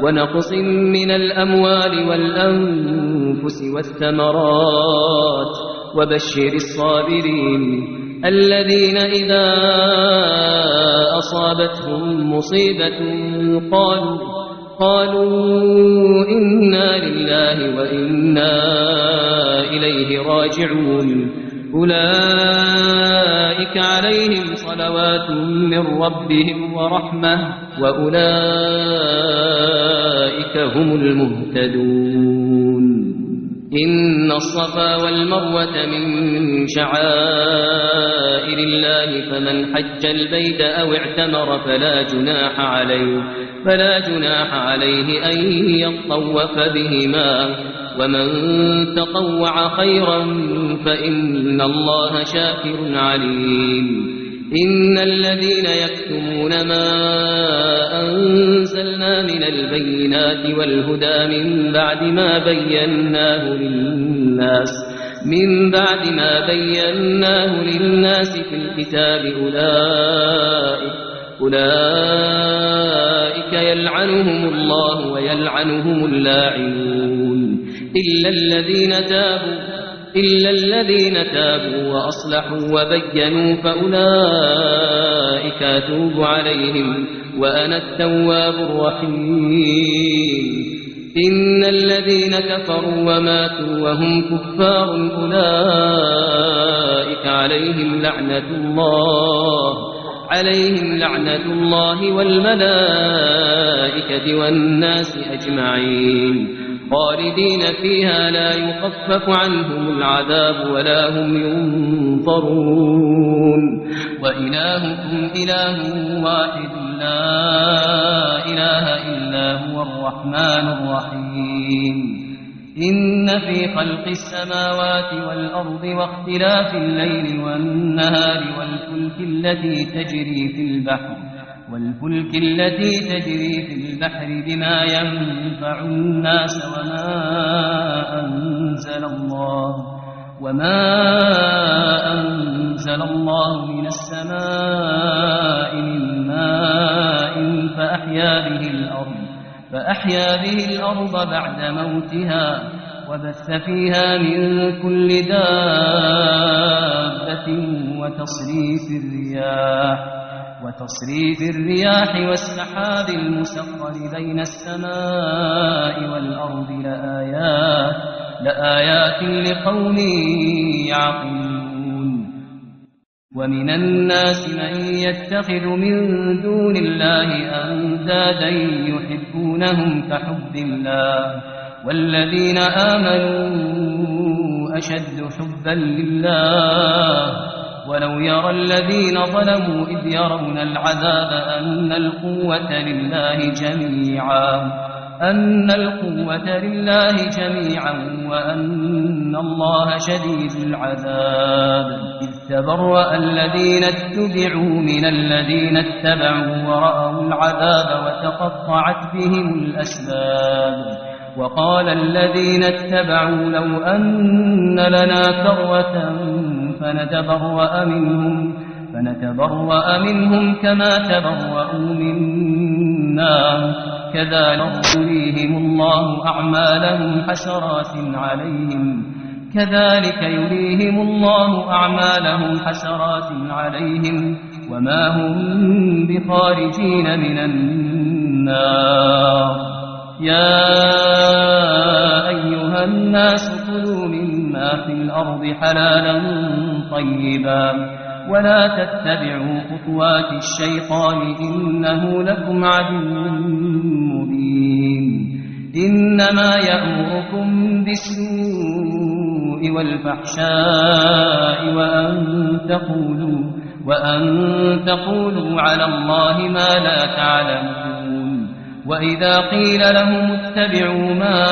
B: ونقص من الأموال والأنفس والثمرات وبشر الصابرين الذين إذا أصابتهم مصيبة قالوا إنا لله وإنا إليه راجعون أولئك عليهم صلوات من ربهم ورحمة وأولئك هم المهتدون إن الصفا والمروة من شعائر الله فمن حج البيت أو اعتمر فلا جناح عليه أن يطوف بهما ومن تطوع خيرا فإن الله شاكر عليم إن الذين يكتمون ما أنزلنا من البينات والهدى من بعد ما بيناه للناس في الكتاب أولئك يلعنهم الله ويلعنهم اللاعنون إلا الذين تابوا وأصلحوا وبينوا فأولئك أتوب عليهم وأنا التواب الرحيم إن الذين كفروا وماتوا وهم كفار أولئك عليهم لعنة الله والملائكة والناس أجمعين خالدين فيها لا يخفف عنهم العذاب ولا هم ينظرون وإلهكم إله واحد لا إله إلا هو الرحمن الرحيم إن في خلق السماوات والأرض واختلاف الليل والنهار والفلك التي تجري في البحر بما ينفع الناس وما أنزل الله من السماء من ماء فأحيا به الأرض بعد موتها وبث فيها من كل دابة وتصريف الرياح والسحاب المسخر بين السماء والأرض لآيات لقوم يعقلون ومن الناس من يتخذ من دون الله أندادا يحبونهم كحب الله والذين آمنوا أشد حبا لله ولو يرى الذين ظلموا إذ يرون العذاب أن القوة لله جميعا وأن الله شديد العذاب إذ تبرأ الذين اتبعوا من الذين اتبعوا ورأوا العذاب وتقطعت بهم الأسباب وقال الذين اتبعوا لو أن لنا كرة فنتبرأ منهم كما تبرأوا منا كذلك يريهم الله أعمالهم حسرات عليهم وما هم بخارجين من النار يا أيها الناس كلوا مما في الأرض حلالا طيبا ولا تتبعوا خطوات الشيطان إنه لكم عدو مبين إنما يأمركم بالسوء والفحشاء وأن تقولوا على الله ما لا تعلمون وإذا قيل لهم اتبعوا ما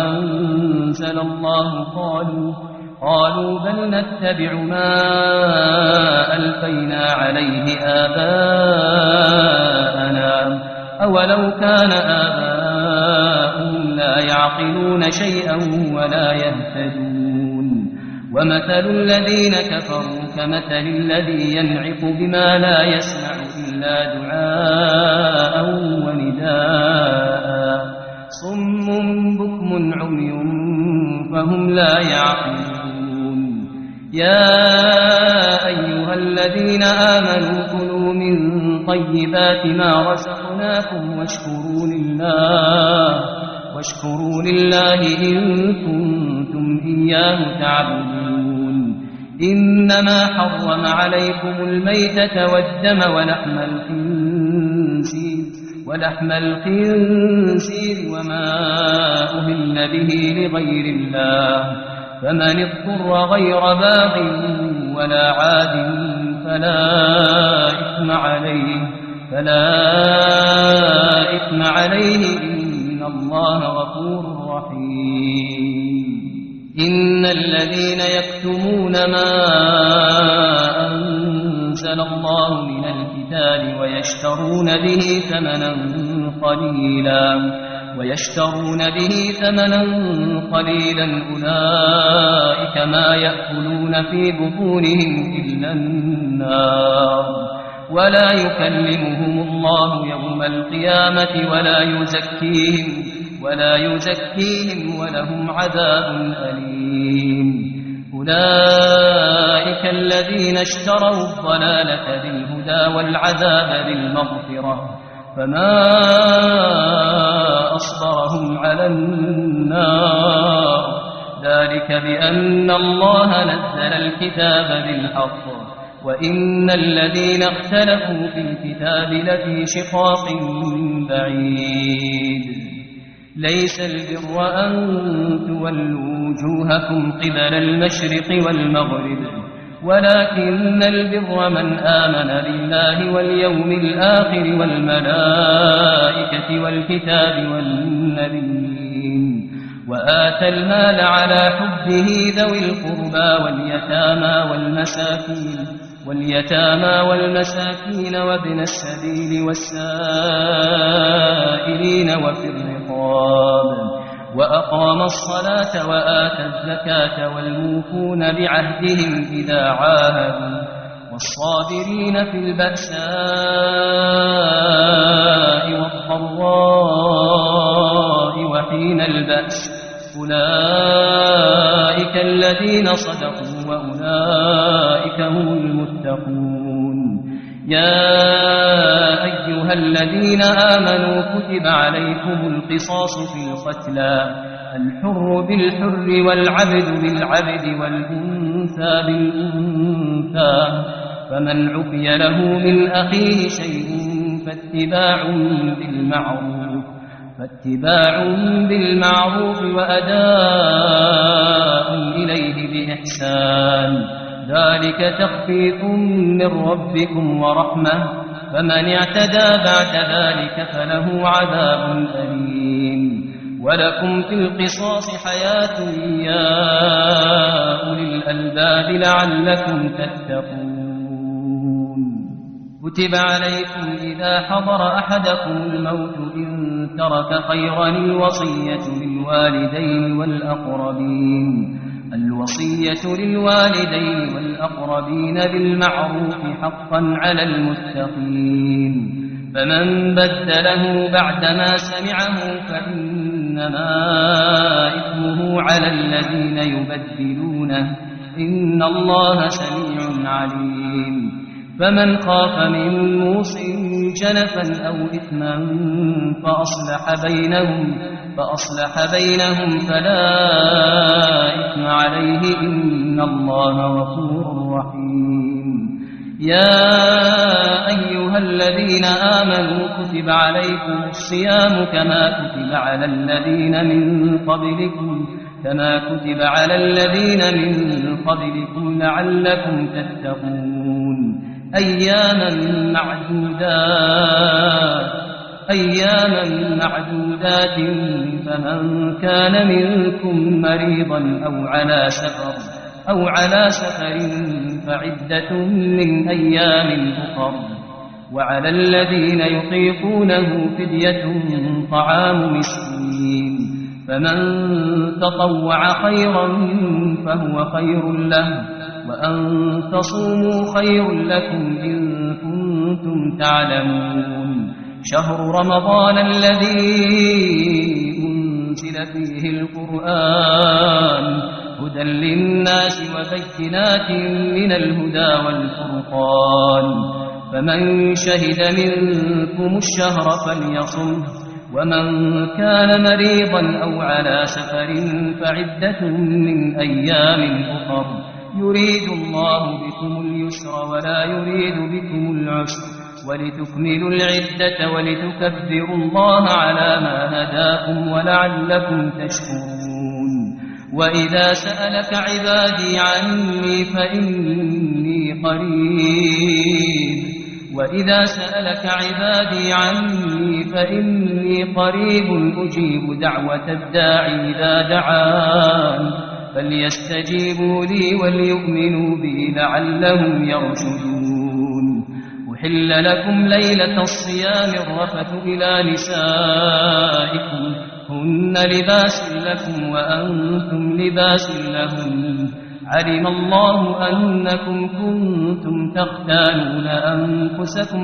B: أنزل الله قالوا بل نتبع ما ألفينا عليه آباءنا أولو كان آباؤهم لا يعقلون شيئا ولا يهتدون ومثل الذين كفروا كمثل الذي ينعق بما لا يسمع إلا دعاء ونداء صم بكم عمي فهم لا يعقلون يا أيها الذين آمنوا كلوا من طيبات ما رزقناكم واشكروا لله إن كنتم إياه تعبدون إنما حرم عليكم الميتة والدم ولحم الخنزير وما أهل به لغير الله فمن اضطر غير باغ ولا عاد فلا إثم عليه إن الله غفور رحيم إن الذين يكتمون ما أنزل الله من الكتاب ويشترون به ثمنا قليلا أولئك ما يأكلون في بطونهم إلا النار ولا يكلمهم الله يوم القيامة ولا يزكيهم ولهم عذاب أليم. أولئك الذين اشتروا الضلالة بالهدى والعذاب بالمغفرة فما أصبرهم على النار ذلك بأن الله نزل الكتاب بالحق وإن الذين اختلفوا في الكتاب لفي شقاق بعيد. ليس البر أن تولوا وجوهكم قبل المشرق والمغرب ولكن البر من آمن بالله واليوم الآخر والملائكة والكتاب والنبيين وآتى المال على حبه ذوي القربى واليتامى والمساكين وابن السبيل والسائلين وفي الرقاب وأقام الصلاة وآتى الزكاة والموفون بعهدهم إذا عاهدوا والصابرين في البأساء والضراء وحين البأس أولئك الذين صدقوا وأولئك هم المتقون. يا أيها الذين آمنوا كتب عليكم القصاص في القتلى الحر بالحر والعبد بالعبد والأنثى بالأنثى فمن عفي له من أخيه شيء فاتباع بالمعروف وأداء إليه بإحسان ذلك تخفيف من ربكم ورحمة فمن اعتدى بعد ذلك فله عذاب أليم. ولكم في القصاص حياة يا أولي الألباب لعلكم تتقون. كتب عليكم إذا حضر أحدكم الموت إن ترك خيرا الوصية للوالدين والأقربين بالمعروف حقا على المتقين. فمن بدله بعدما سمعه فإنما إثمه على الذين يبدلونه إن الله سميع عليم. فمن خاف من موص جنفا أو إثما فأصلح بينهم فلا إثم عليه إن الله غفور رحيم. يا أيها الذين آمنوا كتب عليكم الصيام كما كتب على الذين من قبلكم لعلكم تتقون. أياما معدودات فمن كان منكم مريضا أو على سفر فعدة من أيام أخر وعلى الذين يطيقونه فدية طعام مسكين فمن تطوع خيرا فهو خير له وأن تصوموا خير لكم إن كنتم تعلمون. شهر رمضان الذي أنزل فيه القرآن هدى للناس وبينات من الهدى والفرقان فمن شهد منكم الشهر فليصم ومن كان مريضا أو على سفر فعدة من أيام أخر يريد الله بكم اليسر ولا يريد بكم العسر ولتكملوا العدة ولتكبروا الله على ما هداكم ولعلكم تشكرون. وإذا سألك عبادي عني فإني قريب أجيب دعوة الداعي إذا دعان فليستجيبوا لي وليؤمنوا بي لعلهم يرشدون. أحل لكم ليلة الصيام الرفث إلى نسائكم هن لباس لكم وأنتم لباس لهن علم الله أنكم كنتم تختانون أنفسكم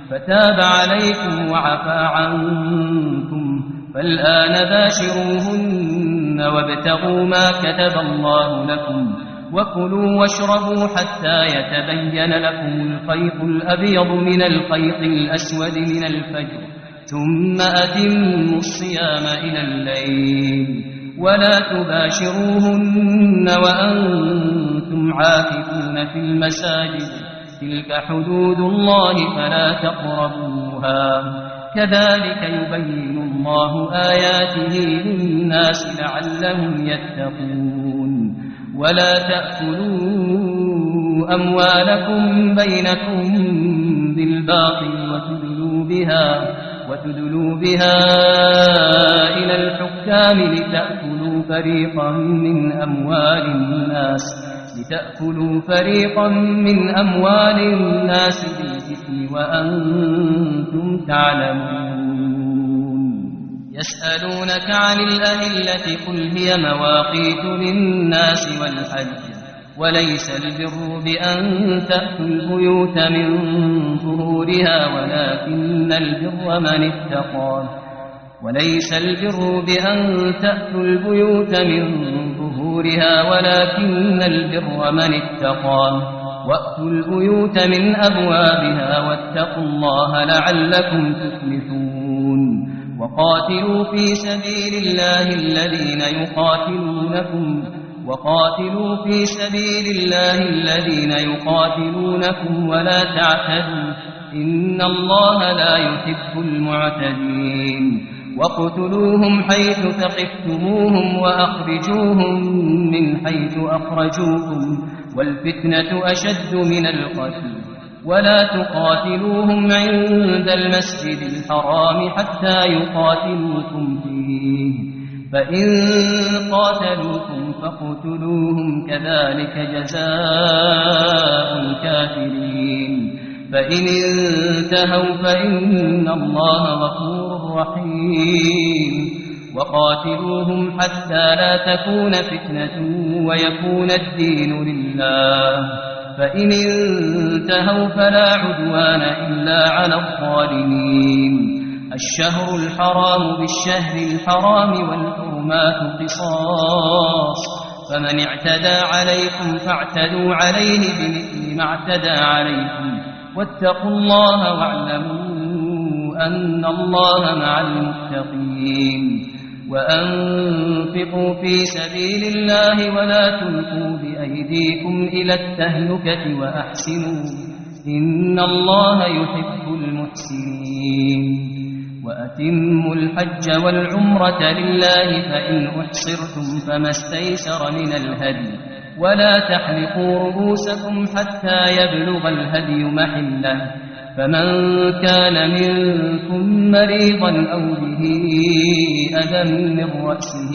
B: فتاب عليكم وعفى عنكم فالآن باشروهن وابتغوا ما كتب الله لكم وكلوا واشربوا حتى يتبين لكم الخيط الأبيض من الخيط الأسود من الفجر ثم أتموا الصيام إلى الليل ولا تباشروهن وأنتم عاكفون في المساجد تلك حدود الله فلا تقربوها كذلك يبين الله آياته للناس لعلهم يتقون ولا تأكلوا أموالكم بينكم بالباطل وتدلوا بها إلى الحكام لتأكلوا فريقا من أموال الناس بالإثم وأنتم تعلمون يسألونك عن الأهلة قل هي مواقيت للناس والحج وليس البر بأن تأتوا البيوت من ظهورها ولكن البر من اتقى وأتوا البيوت من أبوابها واتقوا الله لعلكم تفلحون وقاتلوا في سبيل الله الذين يقاتلونكم ولا تعتدوا إن الله لا يحب المعتدين وقتلوهم حيث ثقفتموهم وأخرجوهم من حيث أخرجوكم والفتنة أشد من القتل ولا تقاتلوهم عند المسجد الحرام حتى يقاتلوكم فيه فإن قاتلوكم فاقتلوهم كذلك جزاء الكافرين فإن انتهوا فإن الله غفور رحيم وقاتلوهم حتى لا تكون فتنة ويكون الدين لله فإن انتهوا فلا عدوان إلا على الظالمين الشهر الحرام بالشهر الحرام والحرمات قصاص فمن اعتدى عليكم فاعتدوا عليه بمثل ما اعتدى عليكم واتقوا الله واعلموا أن الله مع المتقين وأنفقوا في سبيل الله ولا تلقوا بأيديكم إلى التهلكة وأحسنوا إن الله يحب المحسنين وأتموا الحج والعمرة لله فإن أحصرتم فما استيسر من الهدي ولا تحلقوا رؤوسكم حتى يبلغ الهدي محله فمن كان منكم مريضا أو به أذى من رأسه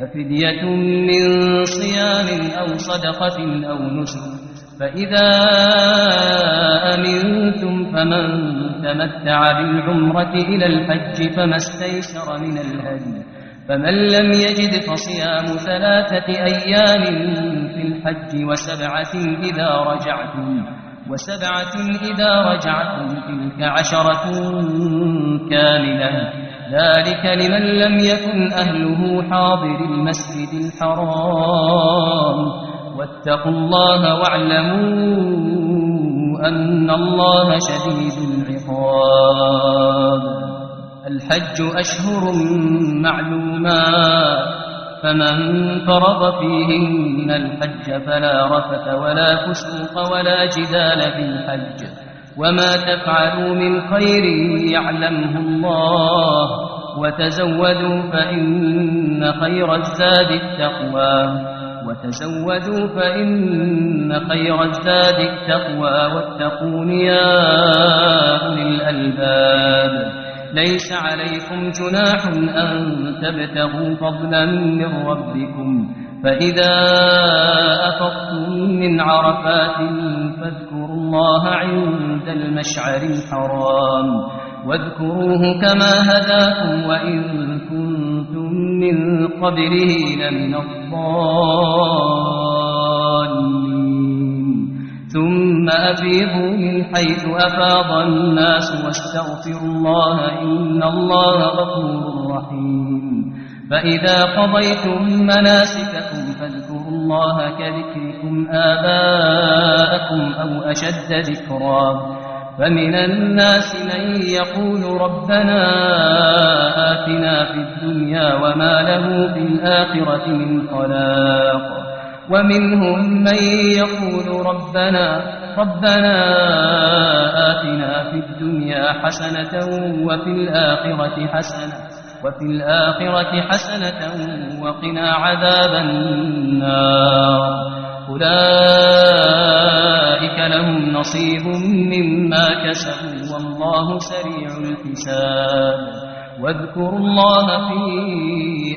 B: ففدية من صيام أو صدقة أو نسك فإذا أمنتم فمن تمتع بالعمرة إلى الحج فما استيسر من الهدي فمن لم يجد فصيام 3 أيام في الحج وسبعة إذا رجعتم تلك 10 كاملة ذلك لمن لم يكن أهله حاضر المسجد الحرام واتقوا الله واعلموا أن الله شديد العقاب الحج أشهر معلومات فمن فرض فيهن الحج فلا رفث ولا فسوق ولا جدال في الحج وما تفعلوا من خير يعلمه الله وتزودوا فإن خير الزاد التقوى واتقون يا أولي الألباب ليس عليكم جناح أن تبتغوا فضلا من ربكم فإذا أفضتم من عرفات فاذكروا الله عند المشعر الحرام واذكروه كما هداكم وإن كنتم من قبله لمن الضالين ثم ثم أفيضوا من حيث أفاض الناس واستغفروا الله إن الله غفور رحيم فإذا قضيتم مناسككم فاذكروا الله كذكركم آباءكم أو أشد ذكرا فمن الناس من يقول ربنا آتنا في الدنيا وما له في الآخرة من خلاق ومنهم من يقول ربنا آتنا في الدنيا حسنة وفي الآخرة حسنة وقنا عذاب النار أولئك لهم نصيب مما كسبوا والله سريع الحساب واذكروا الله في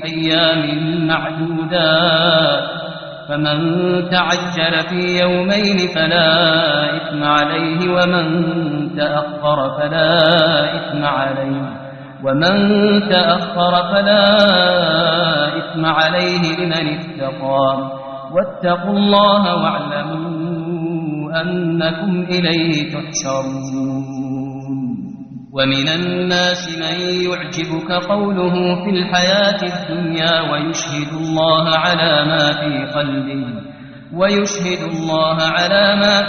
B: أيام معدودات فمن تعجل في يومين فلا إثم عليه ومن تأخر فلا إثم عليه لمن اتقى واتقوا الله واعلموا أنكم إليه تحشرون ومن الناس من يعجبك قوله في الحياة الدنيا ويشهد الله على ما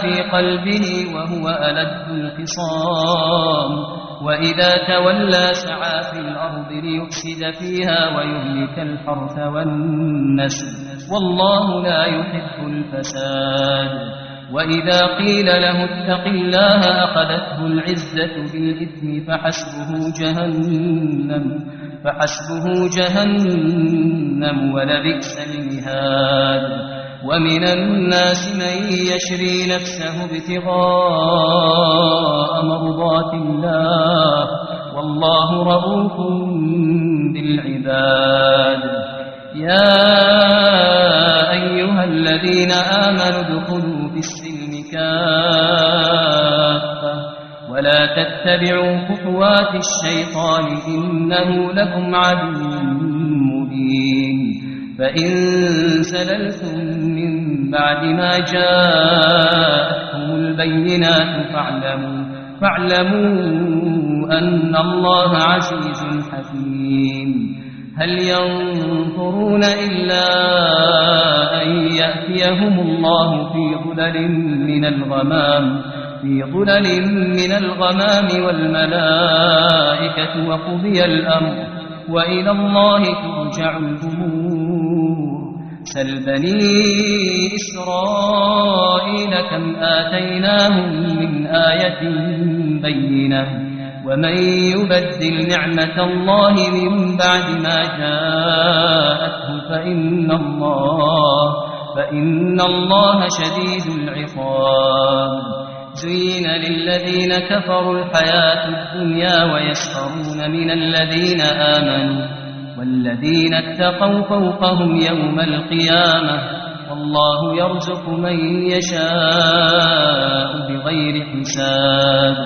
B: في قلبه وهو ألد الخصام وإذا تولى سعى في الأرض ليفسد فيها ويهلك الحرث والنسل والله لا يحب الفساد وإذا قيل له اتق الله أخذته العزة بالإثم فحسبه جهنم ولبئس المهاد ومن الناس من يشري نفسه ابتغاء مرضات الله والله رؤوف بالعباد يا أيها الذين آمنوا ادخلوا في السلم كافة ولا تتبعوا خطوات الشيطان إنه لكم عدو مبين فإن زللتم من بعد ما جاءتكم البينات فاعلموا أن الله عزيز حكيم هل ينظرون إلا أن يأتيهم الله في ظلل من الغمام والملائكة وقضي الأمر وإلى الله ترجع الأمور سل بني إسرائيل كم آتيناهم من آية بينة ومن يبدل نعمة الله من بعد ما جاءته فإن الله شديد العقاب زين للذين كفروا الحياة الدنيا ويسخرون من الذين آمنوا والذين اتقوا فوقهم يوم القيامة والله يرزق من يشاء بغير حساب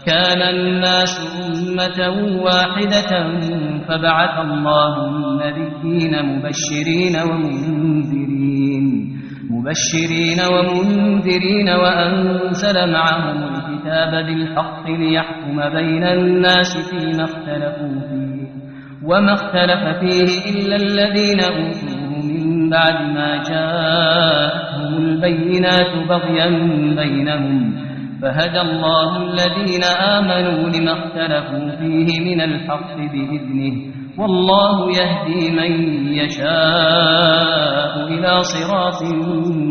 B: كان الناس أمة واحدة فبعث الله النبيين مبشرين ومنذرين وأنزل معهم الكتاب بالحق ليحكم بين الناس فيما اختلفوا فيه وما اختلف فيه إلا الذين أوتوه من بعد ما جاءتهم البينات بغيا بينهم فهدى الله الذين آمنوا لما اختلفوا فيه من الحق بإذنه والله يهدي من يشاء إلى صراط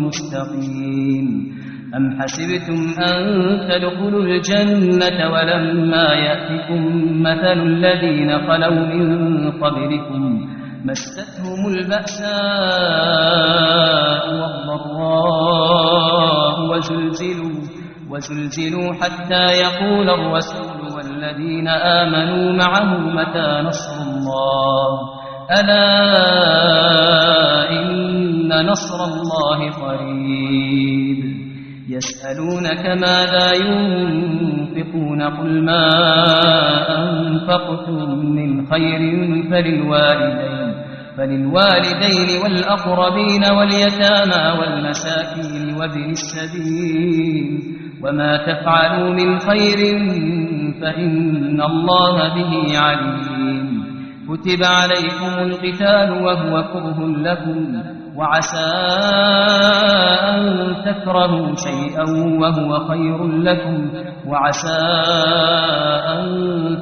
B: مستقيم أم حسبتم أن تدخلوا الجنة ولما يأتكم مثل الذين خلوا من قبلكم مستهم البأساء والضراء وزلزلوا حتى يقول الرسول والذين آمنوا معه متى نصر الله ألا إن نصر الله قريب يسألونك ماذا ينفقون قل ما أنفقتم من خير فللوالدين والأقربين واليتامى والمساكين وابن السبيل وما تفعلوا من خير فإن الله به عليم كتب عليكم القتال وهو كره لكم وعسى أن تكرهوا شيئا وهو خير لكم وعسى أن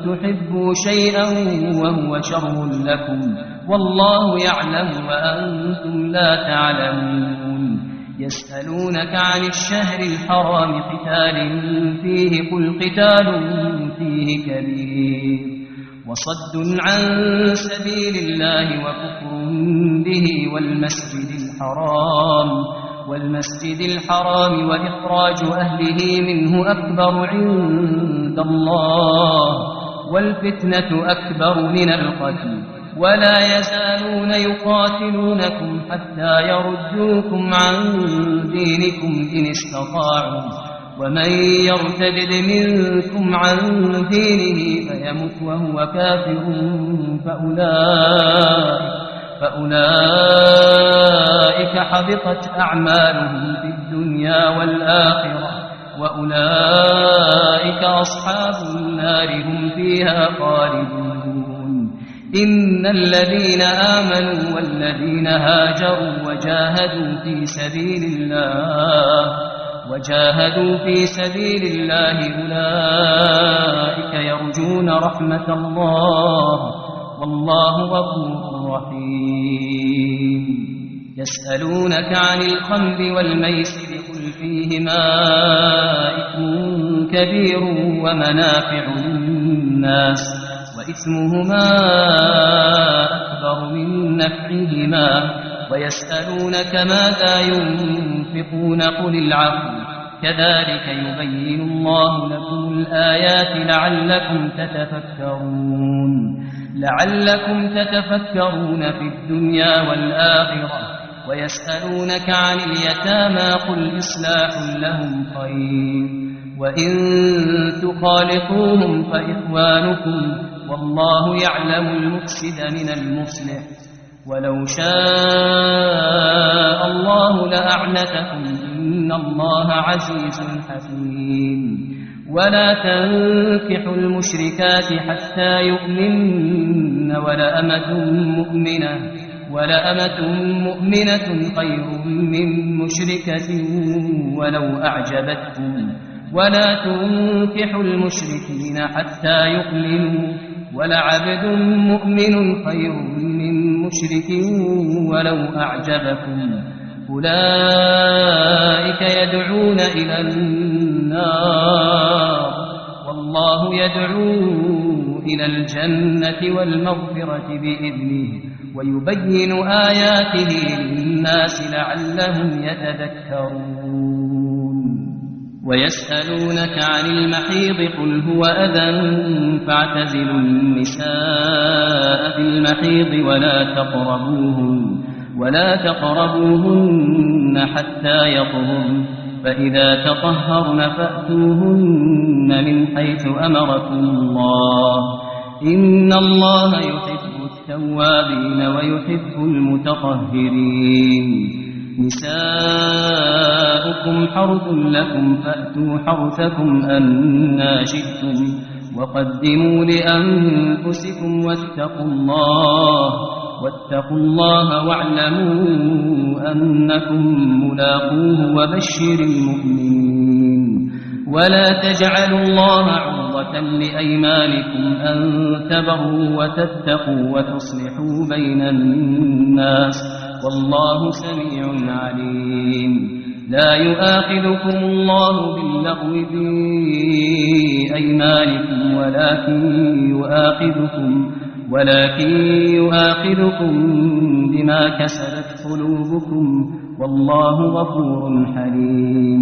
B: تحبوا شيئا وهو شر لكم والله يعلم وأنتم لا تعلمون يسألونك عن الشهر الحرام قتال فيه قل قتال فيه كبير وصد عن سبيل الله وكفر به والمسجد الحرام وإخراج أهله منه أكبر عند الله والفتنة أكبر من القتل ولا يزالون يقاتلونكم حتى يردوكم عن دينكم إن استطاعوا ومن يرتد منكم عن دينه فيمت وهو كافر فأولئك حبطت أعمالهم في الدنيا والآخرة وأولئك أصحاب النار هم فيها خالدون إن الذين آمنوا والذين هاجروا وجاهدوا في سبيل الله أولئك يرجون رحمة الله والله غفور رحيم يسألونك عن الخمر والميسر قل فيهما إثم كبير ومنافع للناس وإثمهما أكبر من نفعهما ويسألونك ماذا ينفقون قل العفو كذلك يبين الله لكم الآيات لعلكم تتفكرون في الدنيا والآخرة ويسألونك عن اليتامى قل إصلاح لهم خير وإن تخالطوهم فإخوانكم والله يعلم المفسد من المصلح ولو شاء الله لأعنتكم إن الله عزيز حكيم ولا تنكحوا المشركات حتى يؤمنن ولأمة مؤمنة خير من مشركة ولو أعجبتكم ولا تنكحوا المشركين حتى يؤمنوا ولعبد مؤمن خير من مشرك ولو أعجبكم أولئك يدعون إلى النار والله يدعو إلى الجنة والمغفرة بإذنه ويبين آياته للناس لعلهم يتذكرون ويسألونك عن المحيض قل هو أذى فاعتزلوا النساء في المحيض ولا تقربوهن حتى يطهرن فإذا تطهرن فأتوهن من حيث أمركم الله إن الله يحب التوابين ويحب المتطهرين نساؤكم حرث لكم فأتوا حرثكم أنى شئتم وقدموا لأنفسكم واتقوا الله واعلموا أنكم ملاقوه وبشر المؤمنين ولا تجعلوا الله عرضة لأيمانكم أن تبروا وتتقوا وتصلحوا بين الناس والله سميع عليم لا يؤاخذكم الله باللغو في أيمانكم ولكن يؤاخذكم بما كسبت قلوبكم والله غفور حليم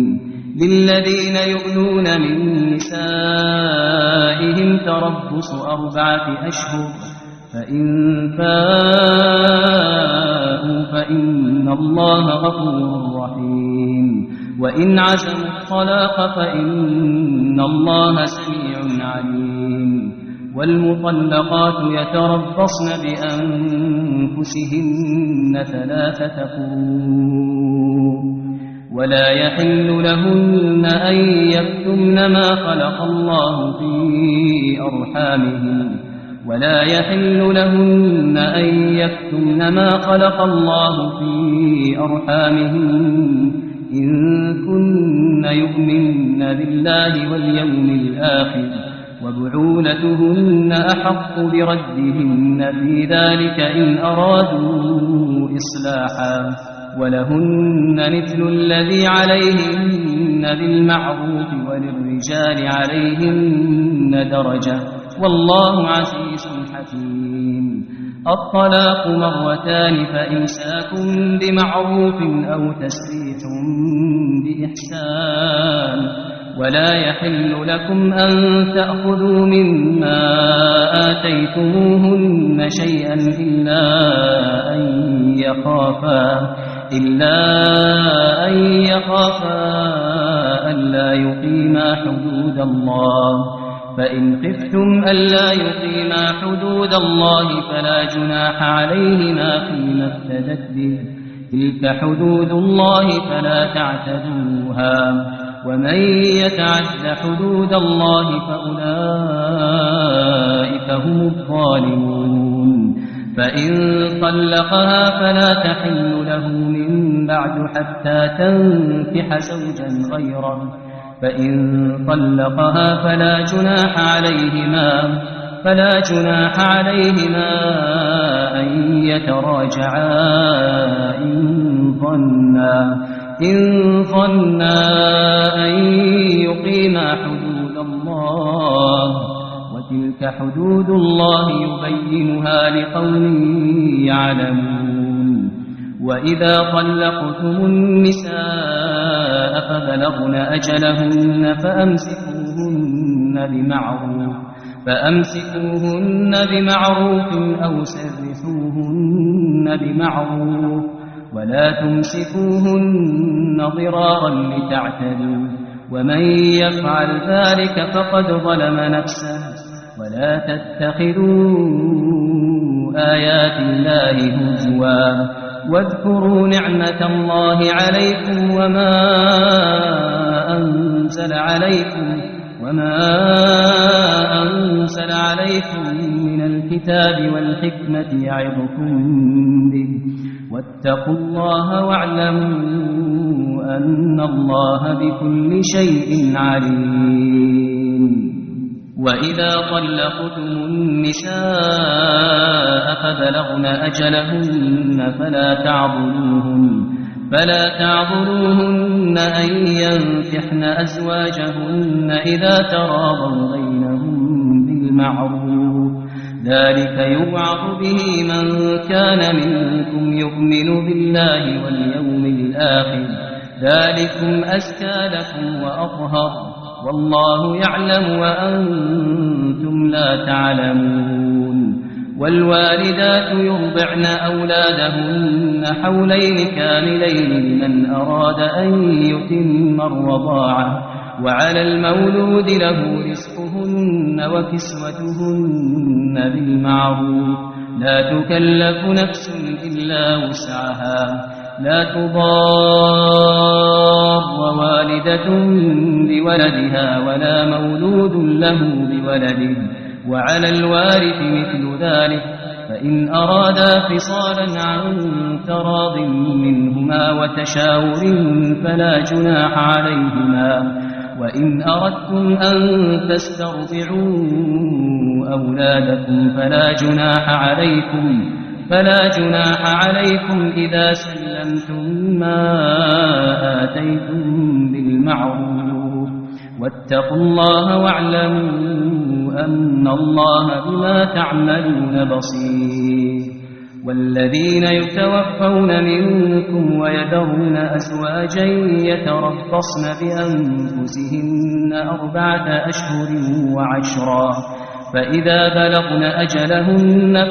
B: للذين يؤلون من نسائهم تربص 4 أشهر فإن فاءوا فإن الله غفور رحيم وإن عزموا الطلاق فإن الله سميع عليم والمطلقات يتربصن بأنفسهن 3 قروء ولا يحل لهن أن يكتمن ما خلق الله في أرحامهن ولا يحل لهن أن يكتمن ما خلق الله في أرحامهن إن كن يؤمن بالله واليوم الآخر وبعولتهن أحق بردهن في ذلك إن أرادوا إصلاحا ولهن مثل الذي عليهن بالمعروف وللرجال عليهن درجة والله عزيز حكيم الطلاق مرتان فإمساك بمعروف أو تسريح بإحسان ولا يحل لكم أن تأخذوا مما آتيتموهن شيئا إلا أن يخافا ألا يقيما حدود الله فإن خفتم ألا يقيما حدود الله فلا جناح عليهما فيما افتدت به تلك حدود الله فلا تعتدوها ومن يتعد حدود الله فأولئك هم الظالمون فإن طلقها فلا تحل له من بعد حتى تنكح زوجا غيره فإن طلقها فلا جناح عليهما أن يتراجعا إن ظنا أن يقيما حدود الله وتلك حدود الله يبينها لقوم يعلمون وإذا طلقتم النساء فبلغن أجلهن فأمسكوهن بمعروف أو سرحوهن بمعروف ولا تمسكوهن ضرارا لتعتدوا ومن يفعل ذلك فقد ظلم نفسه ولا تتخذوا آيات الله هزوا واذكروا نعمة الله عليكم وما أنزل عليكم من الكتاب والحكمة يعظكم به واتقوا الله واعلموا أن الله بكل شيء عليم وإذا طلقتم النساء فبلغن أجلهن فلا تعضلوهن أن ينكحن أزواجهن إذا تراضوا بينهم بالمعروف ذلك يوعظ به من كان منكم يؤمن بالله واليوم الآخر ذلكم أزكى لكم وأطهر والله يعلم وأنتم لا تعلمون والوالدات يرضعن أولادهن حولين كاملين لمن أراد أن يتم الرضاعة وعلى المولود له رزقهن وكسوتهن بالمعروف لا تكلف نفس إلا وسعها لا تضار والدة بولدها ولا مولود له بولده وعلى الوارث مثل ذلك فإن أرادا فصالا عن تراض منهما وتشاور فلا جناح عليهما وإن أردتم أن تسترضعوا أولادكم فلا جناح عليكم إذا سلمتم ما آتيتم بالمعروف واتقوا الله واعلموا أن الله بما تعملون بصير والذين يتوفون منكم ويذرون أزواجا يتربصن بأنفسهن 4 أشهر وعشرا فإذا بلغن أجلهن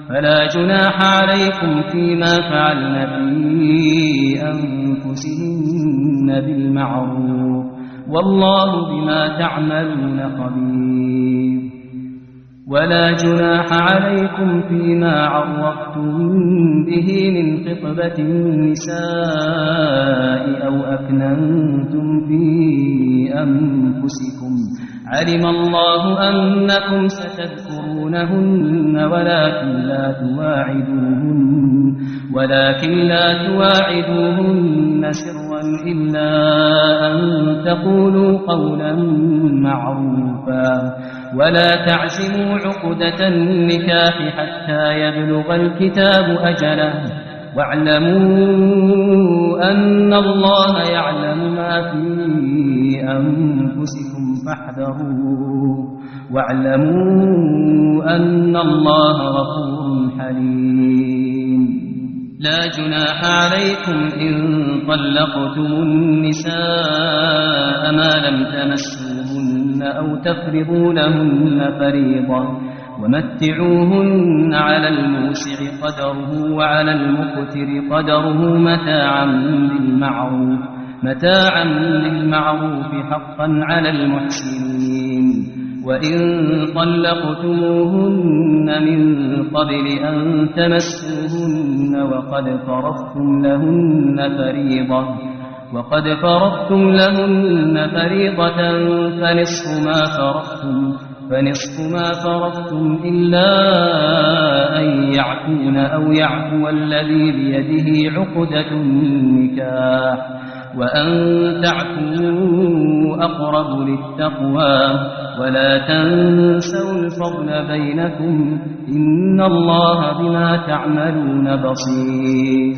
B: فلا جناح عليكم فيما فعلن في أنفسهن بالمعروف والله بما تعملون خبير ولا جناح عليكم فيما عرضتم به من خطبة النساء أو أكننتم في أنفسكم علم الله أنكم ستذكرونهن ولكن لا تواعدوهن سرا إلا أن تقولوا قولا معروفا ولا تعزموا عقدة النكاح حتى يبلغ الكتاب أجله واعلموا أن الله يعلم ما في أنفسكم فاحذروه واعلموا أن الله غفور حليم لا جناح عليكم إن طلقتم النساء ما لم تمسوهن أو تفرضوا لهن فريضة ومتعوهن على الموسع قدره وعلى المقتر قدره متاعا بالمعروف حقا على المحسنين وإن طلقتموهن من قبل أن تمسوهن وقد فرضتم لهن فريضة فنصف ما فرضتم إلا أن يعفون أو يعفو الذي بيده عقدة النكاح وأن تعفوا أقرب للتقوى ولا تنسوا الفضل بينكم إن الله بما تعملون بصير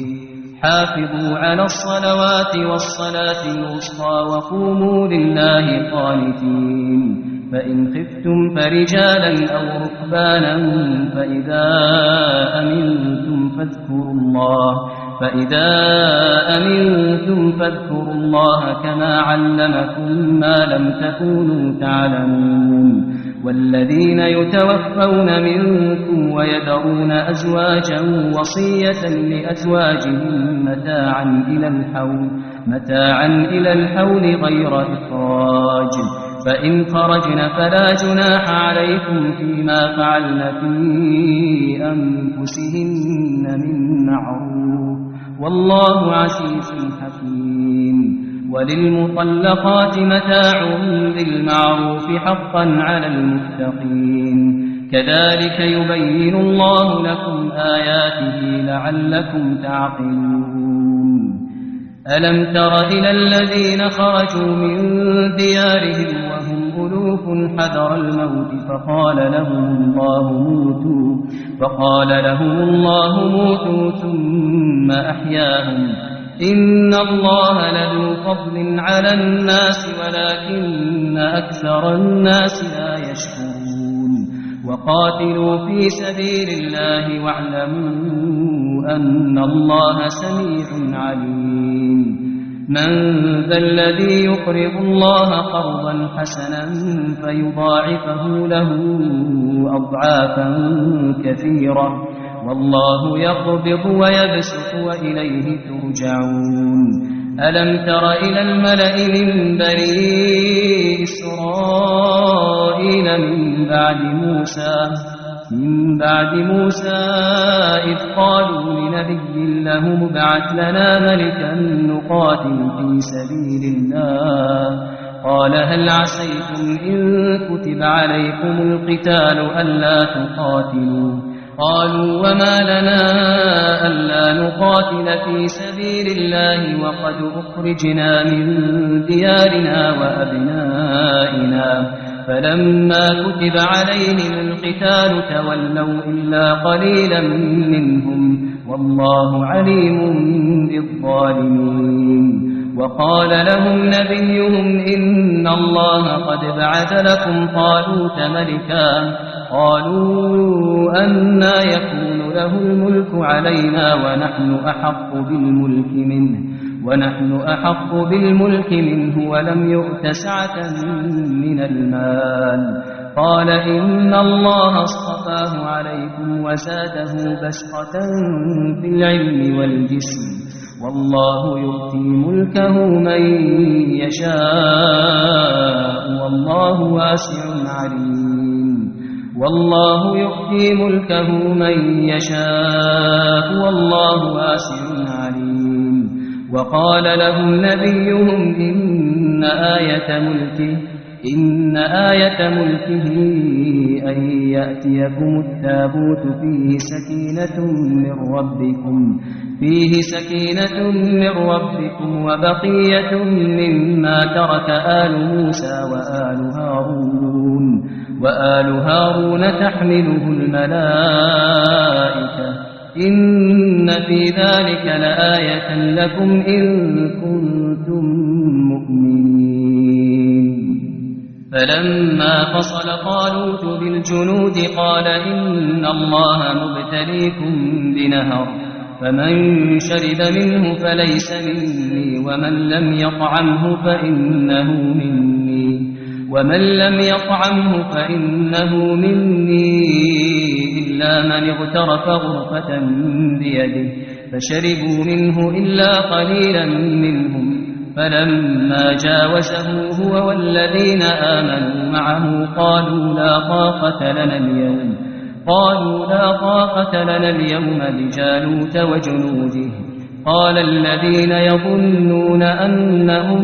B: حافظوا على الصلوات والصلاة الوسطى وقوموا لله قانتين فإن خفتم فرجالا أو ركبانا فإذا أمنتم فاذكروا الله كما علمكم ما لم تكونوا تعلمون والذين يتوفون منكم ويذرون أزواجا وصية لأزواجهم متاعا إلى الحول غير إخراج فإن خرجن فلا جناح عليكم فيما فعلن في أنفسهن من معروف والله عزيز حكيم وللمطلقات متاع بالمعروف حقا على المتقين كذلك يبين الله لكم آياته لعلكم تعقلون ألم تر إلى الذين خرجوا من ديارهم وهم ألوف حذر الموت فقال لهم الله موتوا ثم أحياهم إن الله لذو فضل على الناس ولكن أكثر الناس لا يشكرون وقاتلوا في سبيل الله واعلموا أن الله سميع عليم من ذا الذي يقرض الله قرضا حسنا فيضاعفه له أضعافا كثيرة والله يقبض ويبسط وإليه ترجعون ألم تر إلى الملأ من بني إسرائيل من بعد موسى إذ قالوا لنبي لهم ابعث لنا ملكا نقاتل في سبيل الله قال هل عسيتم إن كتب عليكم القتال ألا تقاتلوا قالوا وما لنا ألا نقاتل في سبيل الله وقد أخرجنا من ديارنا وأبنائنا فلما كتب عليهم القتال تولوا إلا قليلا منهم والله عليم بالظالمين وقال لهم نبيهم إن الله قد بعث لكم طالوت ملكا قالوا أنى يكون له الملك علينا ونحن أحق بالملك منه ولم يؤت سعة من المال قال إن الله اصطفاه عليكم وزاده بسطة في العلم والجسم والله يؤتي ملكه من يشاء والله واسع عليم والله يؤتي ملكه من يشاء والله واسع عليم. وقال لهم نبيهم إن آية ملكه أن يأتيكم التابوت فيه سكينة من ربكم وبقية مما ترك آل موسى وآل هارون تحمله الملائكة إن في ذلك لآية لكم إن كنتم مؤمنين. فلما فصل طالوت بالجنود قال إن الله مبتليكم بنهر فمن شرب منه فليس مني ومن لم يطعمه فإنه مني إلا من اغترف غرفة بيده فشربوا منه إلا قليلا منهم. فلما جاوزه هو والذين آمنوا معه قالوا لا طاقة لنا اليوم بجالوت وجنوده. قال الذين يظنون أنهم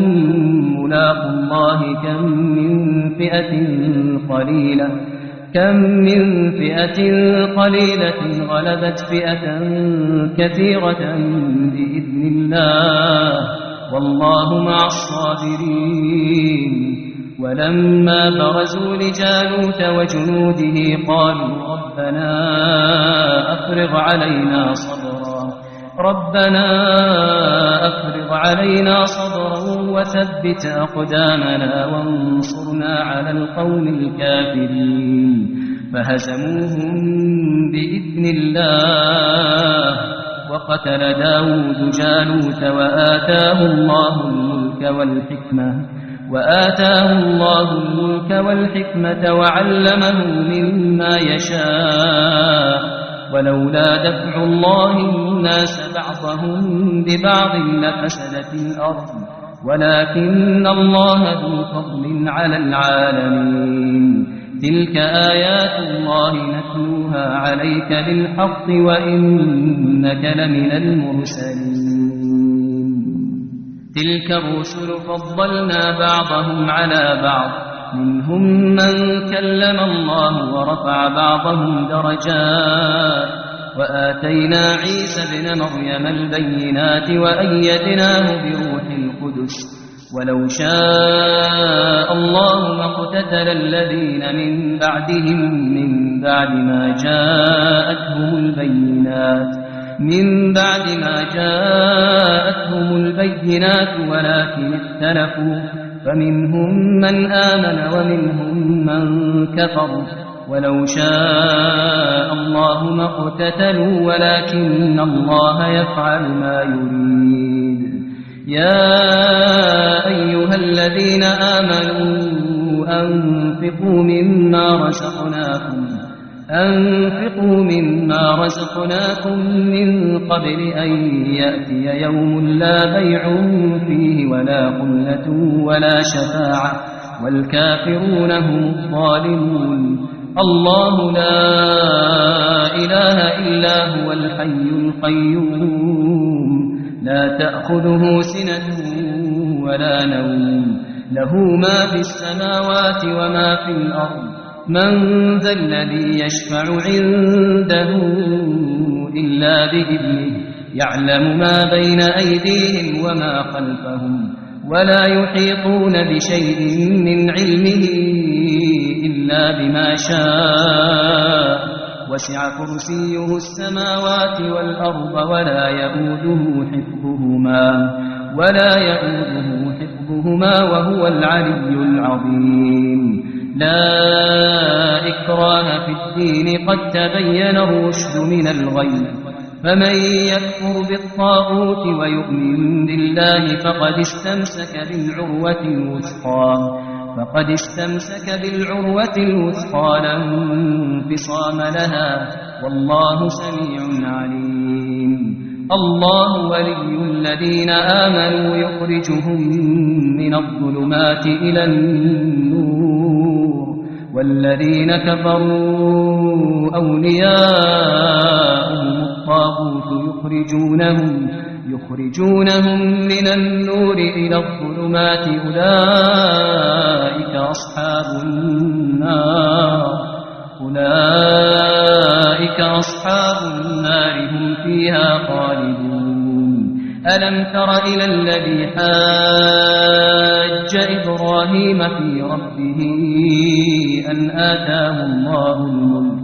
B: ملاقو الله كم من فئة قليلة غلبت فئة كثيرة بإذن الله والله مع الصابرين. ولما برزوا لجالوت وجنوده قالوا ربنا أفرغ علينا صبرا وثبت أقدامنا وانصرنا على القوم الكافرين. فهزموهم بإذن الله وقتل داود جالوت وآتاه الله الملك والحكمة وعلمه مما يشاء. ولولا دفع الله الناس بعضهم ببعض لفسدت الأرض ولكن الله ذو فضل على العالمين. تلك آيات الله نتلوها عليك بالحق وإنك لمن المرسلين. تلك الرسل فضلنا بعضهم على بعض منهم من كلم الله ورفع بعضهم درجات وآتينا عيسى ابن مريم البينات وأيدناه بروح القدس. ولو شاء الله ما اقتتل الذين من بعدهم من بعد ما جاءتهم البينات ولكن اختلفوا فمنهم من آمن ومنهم من كفر. ولو شاء الله ما اقتتلوا ولكن الله يفعل ما يريد. يا أيها الذين آمنوا أنفقوا مما رزقناكم من قبل أن يأتي يوم لا بيع فيه ولا خلة ولا شفاعة والكافرون هم الظالمون. الله لا إله إلا هو الحي القيوم لا تأخذه سنة ولا نوم له ما في السماوات وما في الأرض. من ذا الذي يشفع عنده إلا بإذنه يعلم ما بين أيديهم وما خلفهم ولا يحيطون بشيء من علمه إلا بما شاء. وسع كرسيه السماوات والأرض ولا يؤوده حفظهما وهو العلي العظيم. لا إكراه في الدين قد تبين الرشد من الغي. فمن يكفر بالطاغوت ويؤمن بالله فقد استمسك بالعروة الوثقى لا انفصام لها والله سميع عليم. الله ولي الذين آمنوا يخرجهم من الظلمات إلى النور والذين كفروا أولياءهم الطاغوت يخرجونهم من النور إلى الظلمات أولئك أصحاب النار هم فيها خالدون ألم تر إلى الذي حاج إبراهيم في ربه أن آتاه الله الملك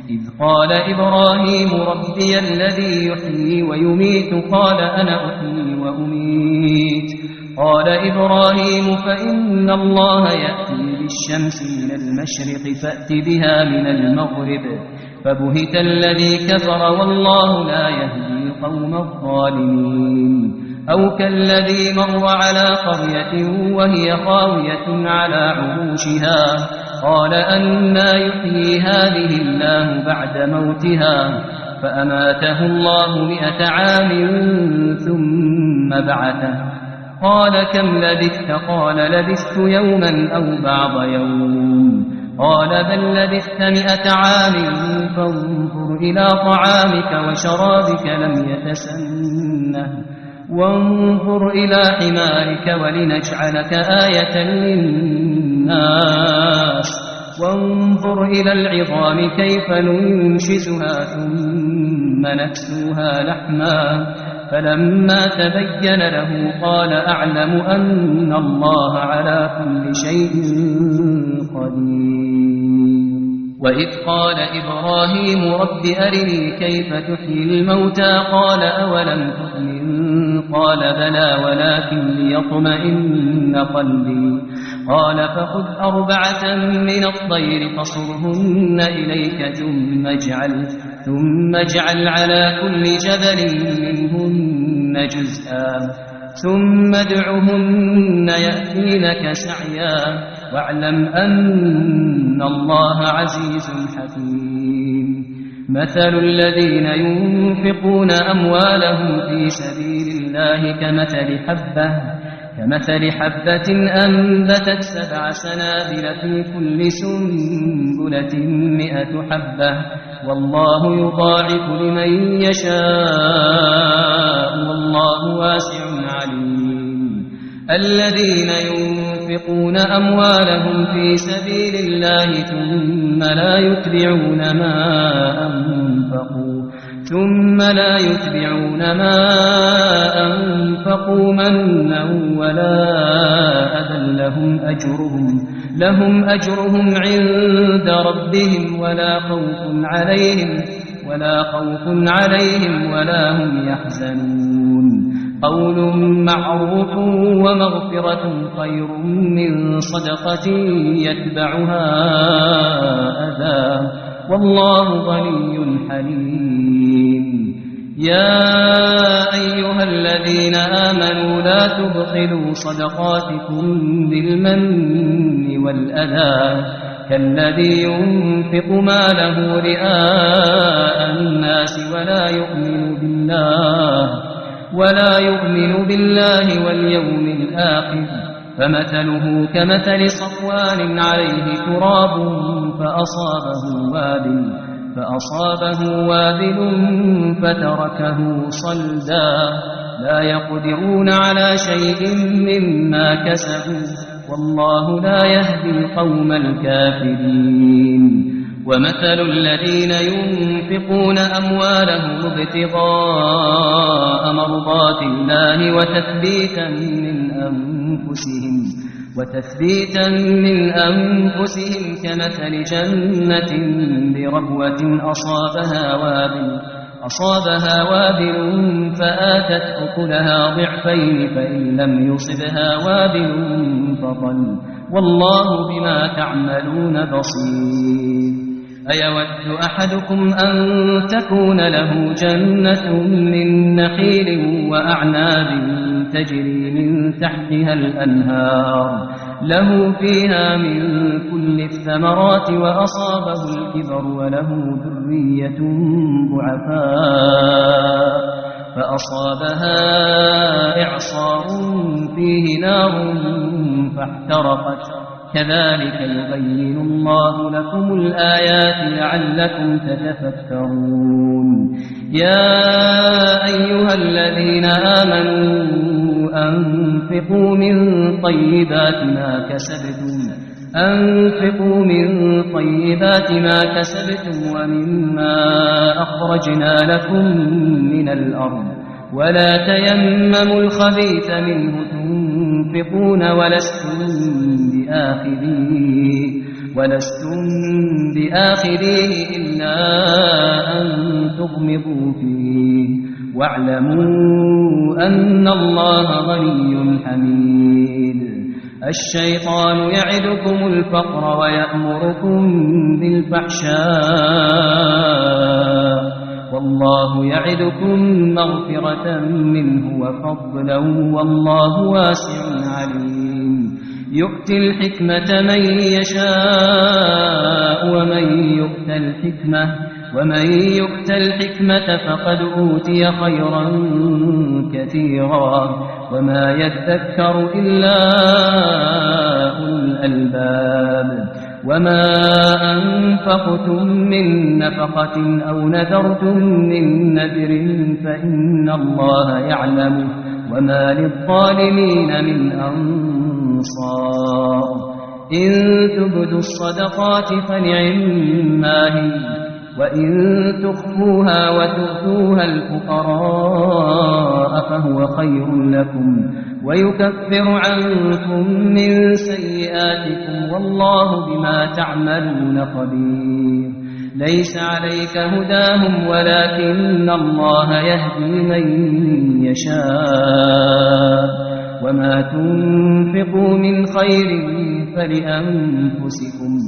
B: إذ قال إبراهيم ربي الذي يحيي ويميت قال أنا أحيي وأميت قال إبراهيم فإن الله يأتي بالشمس من المشرق فأت بها من المغرب فبهت الذي كفر والله لا يهدي القوم الظالمين أو كالذي مر على قرية وهي خاوية على عروشها قال أنى يحيي هذه الله بعد موتها فأماته الله 100 عام ثم بعثه قال كم لبثت قال لبثت يوما أو بعض يوم قال بل لبثت 100 عام فانظر إلى طعامك وشرابك لم يتسنه وانظر إلى حمارك ولنجعلك آية للناس وانظر إلى العظام كيف ننشزها ثم نكسوها لحما فلما تبين له قال أعلم أن الله على كل شيء قدير وإذ قال إبراهيم رب أرني كيف تحيي الموتى قال أولم تؤمن قال بلى ولكن ليطمئن قلبي قال فخذ 4 من الطير فصرهن إليك ثم اجعل على كل جبل منهن جزءا ثم ادعهن يأتينك سعيا واعلم أن الله عزيز حكيم مثل الذين ينفقون أموالهم في سبيل الله كمثل حبة أنبتت 7 سنابل في كل سنبلة 100 حبة والله يضاعف لمن يشاء والله واسع عليم الذين ينفقون أموالهم في سبيل الله ثم لا يتبعون ما أنفقوا منا ولا أذى لهم أجرهم عند ربهم ولا خوف عليهم ولا هم يحزنون قول معروف ومغفرة خير من صدقة يتبعها أذى والله غني حليم يا أيها الذين آمنوا لا تبطلوا صدقاتكم بالمن والأذى كالذي ينفق ماله رئاء الناس ولا يؤمن بالله واليوم الآخر فمثله كمثل صفوان عليه تراب فأصابه وابل فتركه صلدا لا يقدرون على شيء مما كسبوا والله لا يهدي القوم الكافرين ومثل الذين ينفقون أموالهم ابتغاء مرضات الله وتثبيتا من أنفسهم كمثل جنة بربوة أصابها وابل فآتت أكلها ضعفين فإن لم يصبها وابل فطل والله بما تعملون بصير أيود أحدكم أن تكون له جنة من نخيل وأعناب تجري من تحتها الأنهار له فيها من كل الثمرات وأصابه الكبر وله ذرية ضعفاء فأصابها إعصار فيه نار كذلك يبين الله لكم الآيات لعلكم تتفكرون يا أيها الذين آمنوا أنفقوا من طيبات ما كسبتم ومما أخرجنا لكم من الأرض ولا تيمموا الخبيث منه تنفقون ولستم بآخذيه إلا أن تغمضوا فيه واعلموا أن الله غني حميد الشيطان يعدكم الفقر ويأمركم بالفحشاء والله يعدكم مغفرة منه وفضلا والله واسع عليم يؤتي الحكمة من يشاء ومن يؤت الحكمة فقد أوتي خيرا كثيرا وما يذكر إلا أولو الألباب وما أنفقتم من نفقة أو نذرتم من نذر فإن الله يعلمه وما للظالمين من أنصار إن تبدوا الصدقات فنعما هي وإن تخفوها وتؤتوها الفقراء فهو خير لكم ويكفر عنكم من سيئاتكم والله بما تعملون خبير ليس عليك هداهم ولكن الله يهدي من يشاء وما تنفقوا من خير فلأنفسكم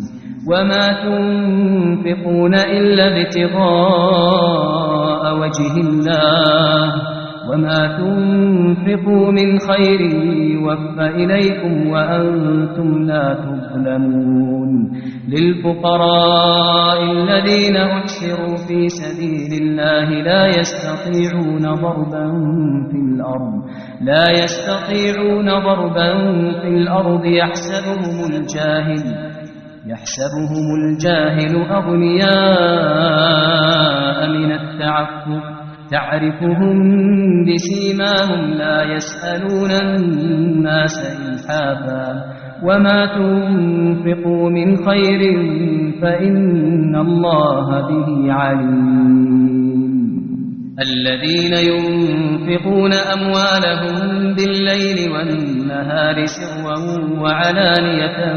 B: وما تنفقون إلا ابتغاء وجه الله وما تنفقوا من خير يوفى إليكم وأنتم لا تظلمون للفقراء الذين أحسروا في سبيل الله لا يستطيعون ضربا في الأرض يحسبهم الجاهل أغنياء من التعفف تعرفهم بسيماهم لا يسألون الناس إلحافا وما تنفقوا من خير فإن الله به عليم الذين ينفقون أموالهم بالليل والنهار سرا وعلانية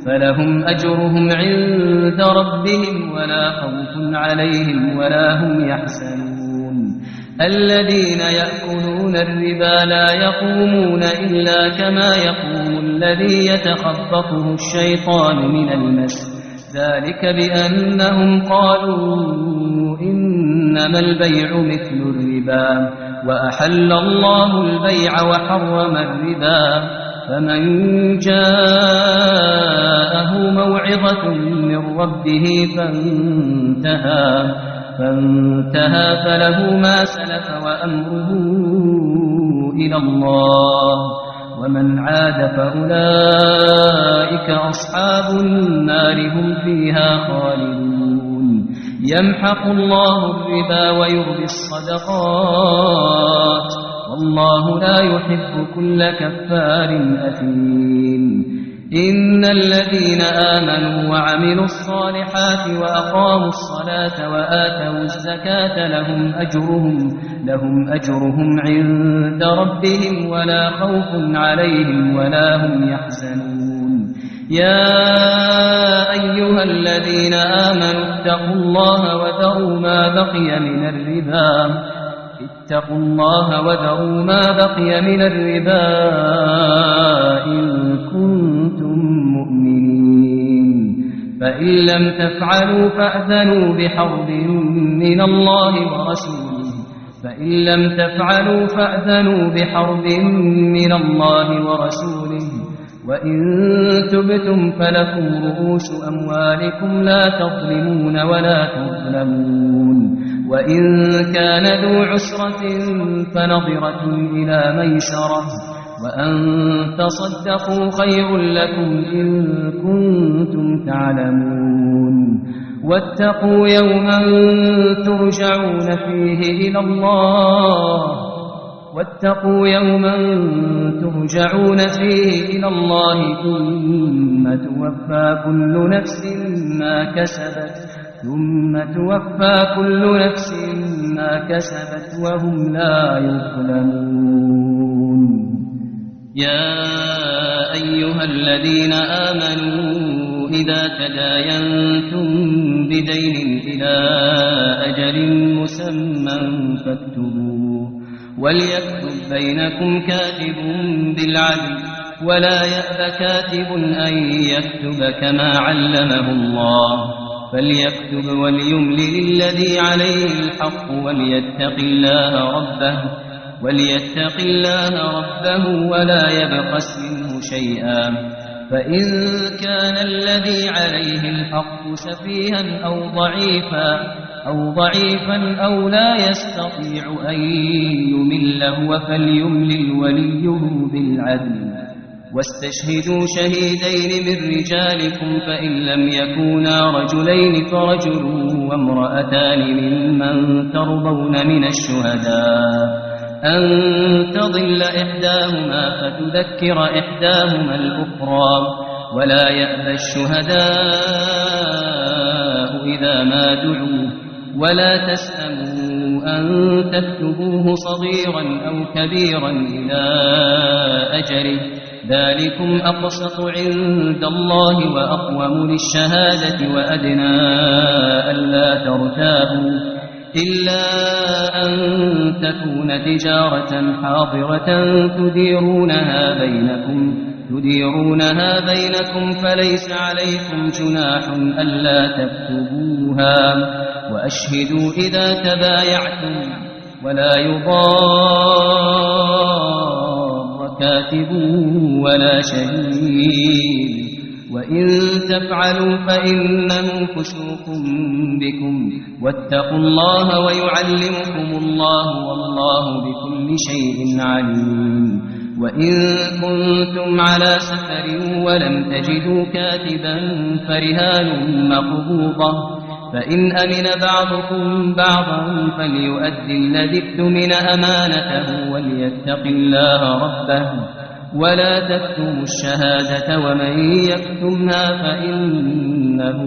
B: فلهم أجرهم عند ربهم ولا خوف عليهم ولا هم يحزنون الذين يأكلون الربا لا يقومون إلا كما يقوم الذي يتخبطه الشيطان من المس ذلك بأنهم قالوا إنما البيع مثل الربا وأحل الله البيع وحرم الربا فمن جاءه موعظة من ربه فانتهى فله ما سلف وأمره إلى الله ومن عاد فأولئك أصحاب النار هم فيها خالدون يمحق الله الربا ويربي الصدقات والله لا يحب كل كفار أثيم إن الذين آمنوا وعملوا الصالحات وأقاموا الصلاة وآتوا الزكاة لهم أجرهم عند ربهم ولا خوف عليهم ولا هم يحزنون يا أيها الذين آمنوا اتقوا الله وذروا ما بقي من الربا إن كنتم مؤمنين فإن لم تفعلوا فأذنوا بحرب من الله ورسوله وإن تبتم فلكم رؤوس أموالكم لا تظلمون ولا تظلمون وإن كان ذو عسرة فنظرة إلى ميسرة وأن تصدقوا خير لكم إن كنتم تعلمون واتقوا يوما ترجعون فيه إلى الله ثم توفى كل نفس ما كسبت وهم لا يظلمون يا أيها الذين آمنوا إذا تداينتم بدين إلى أجل مسمى فاكتبوه وليكتب بينكم كاتب بالعدل ولا يأب كاتب أن يكتب كما علمه الله فليكتب وليملل الذي عليه الحق وليتق الله ربه ولا يبخس منه شيئا فإن كان الذي عليه الحق سفيها أو ضعيفا أو لا يستطيع أن يمل هو فليملل وليه بالعدل واستشهدوا شهيدين من رجالكم فإن لم يكونا رجلين فرجل وامرأتان ممن ترضون من الشهداء أن تضل إحداهما فتذكر إحداهما الأخرى ولا يأبى الشهداء إذا ما دعوا ولا تسأموا أن تكتبوه صغيرا أو كبيرا إلى أجله ذلكم أقسط عند الله وأقوم للشهادة وأدنى ألا ترتابوا إلا أن تكون تجارة حاضرة تديرونها بينكم فليس عليكم جناح ألا تكتبوها وأشهدوا إذا تبايعتم ولا يضار كاتب ولا شهيد وإن تفعلوا فإنه فسوق بكم واتقوا الله ويعلمكم الله والله بكل شيء عليم وإن كنتم على سفر ولم تجدوا كاتبا فرهان مقبوضة فإن أمن بعضكم بعضا فليؤدي الذي اؤتمن أمانته وليتق الله ربه ولا تكتموا الشهادة ومن يكتمها فإنه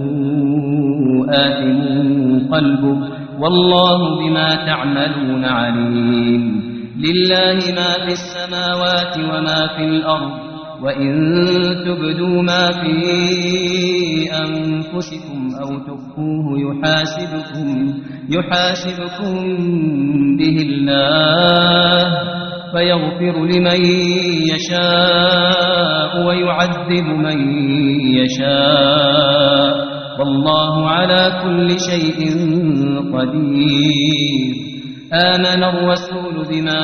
B: آثم قلبه والله بما تعملون عليم لله ما في السماوات وما في الأرض وإن تبدوا ما في أنفسكم أو تخفوه يحاسبكم به الله فيغفر لمن يشاء ويعذب من يشاء والله على كل شيء قدير آمن الرسول بما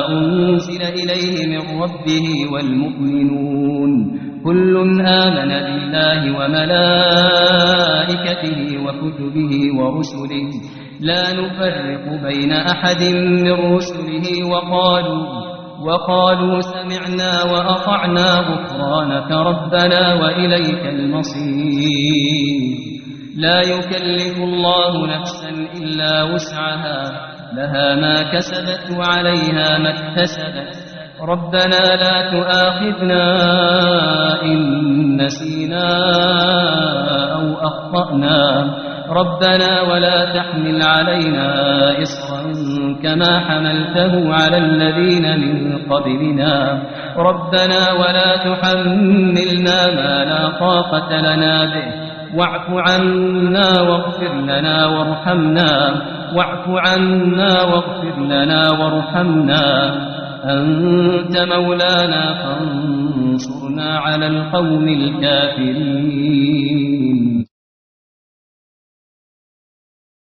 B: أنزل إليه من ربه والمؤمنون كل آمن بالله وملائكته وكتبه ورسله لا نفرق بين أحد من رسله وقالوا سمعنا وأطعنا غفرانك ربنا وإليك المصير لا يكلف الله نفسا إلا وسعها لها ما كسبت وعليها ما اكتسبت ربنا لا تؤاخذنا إن نسينا أو أخطأنا ربنا ولا تحمل علينا إصرا كما حملته على الذين من قبلنا ربنا ولا تحملنا ما لا طاقة لنا به واعف عنا واغفر لنا وارحمنا أنت مولانا فانصرنا على القوم الكافرين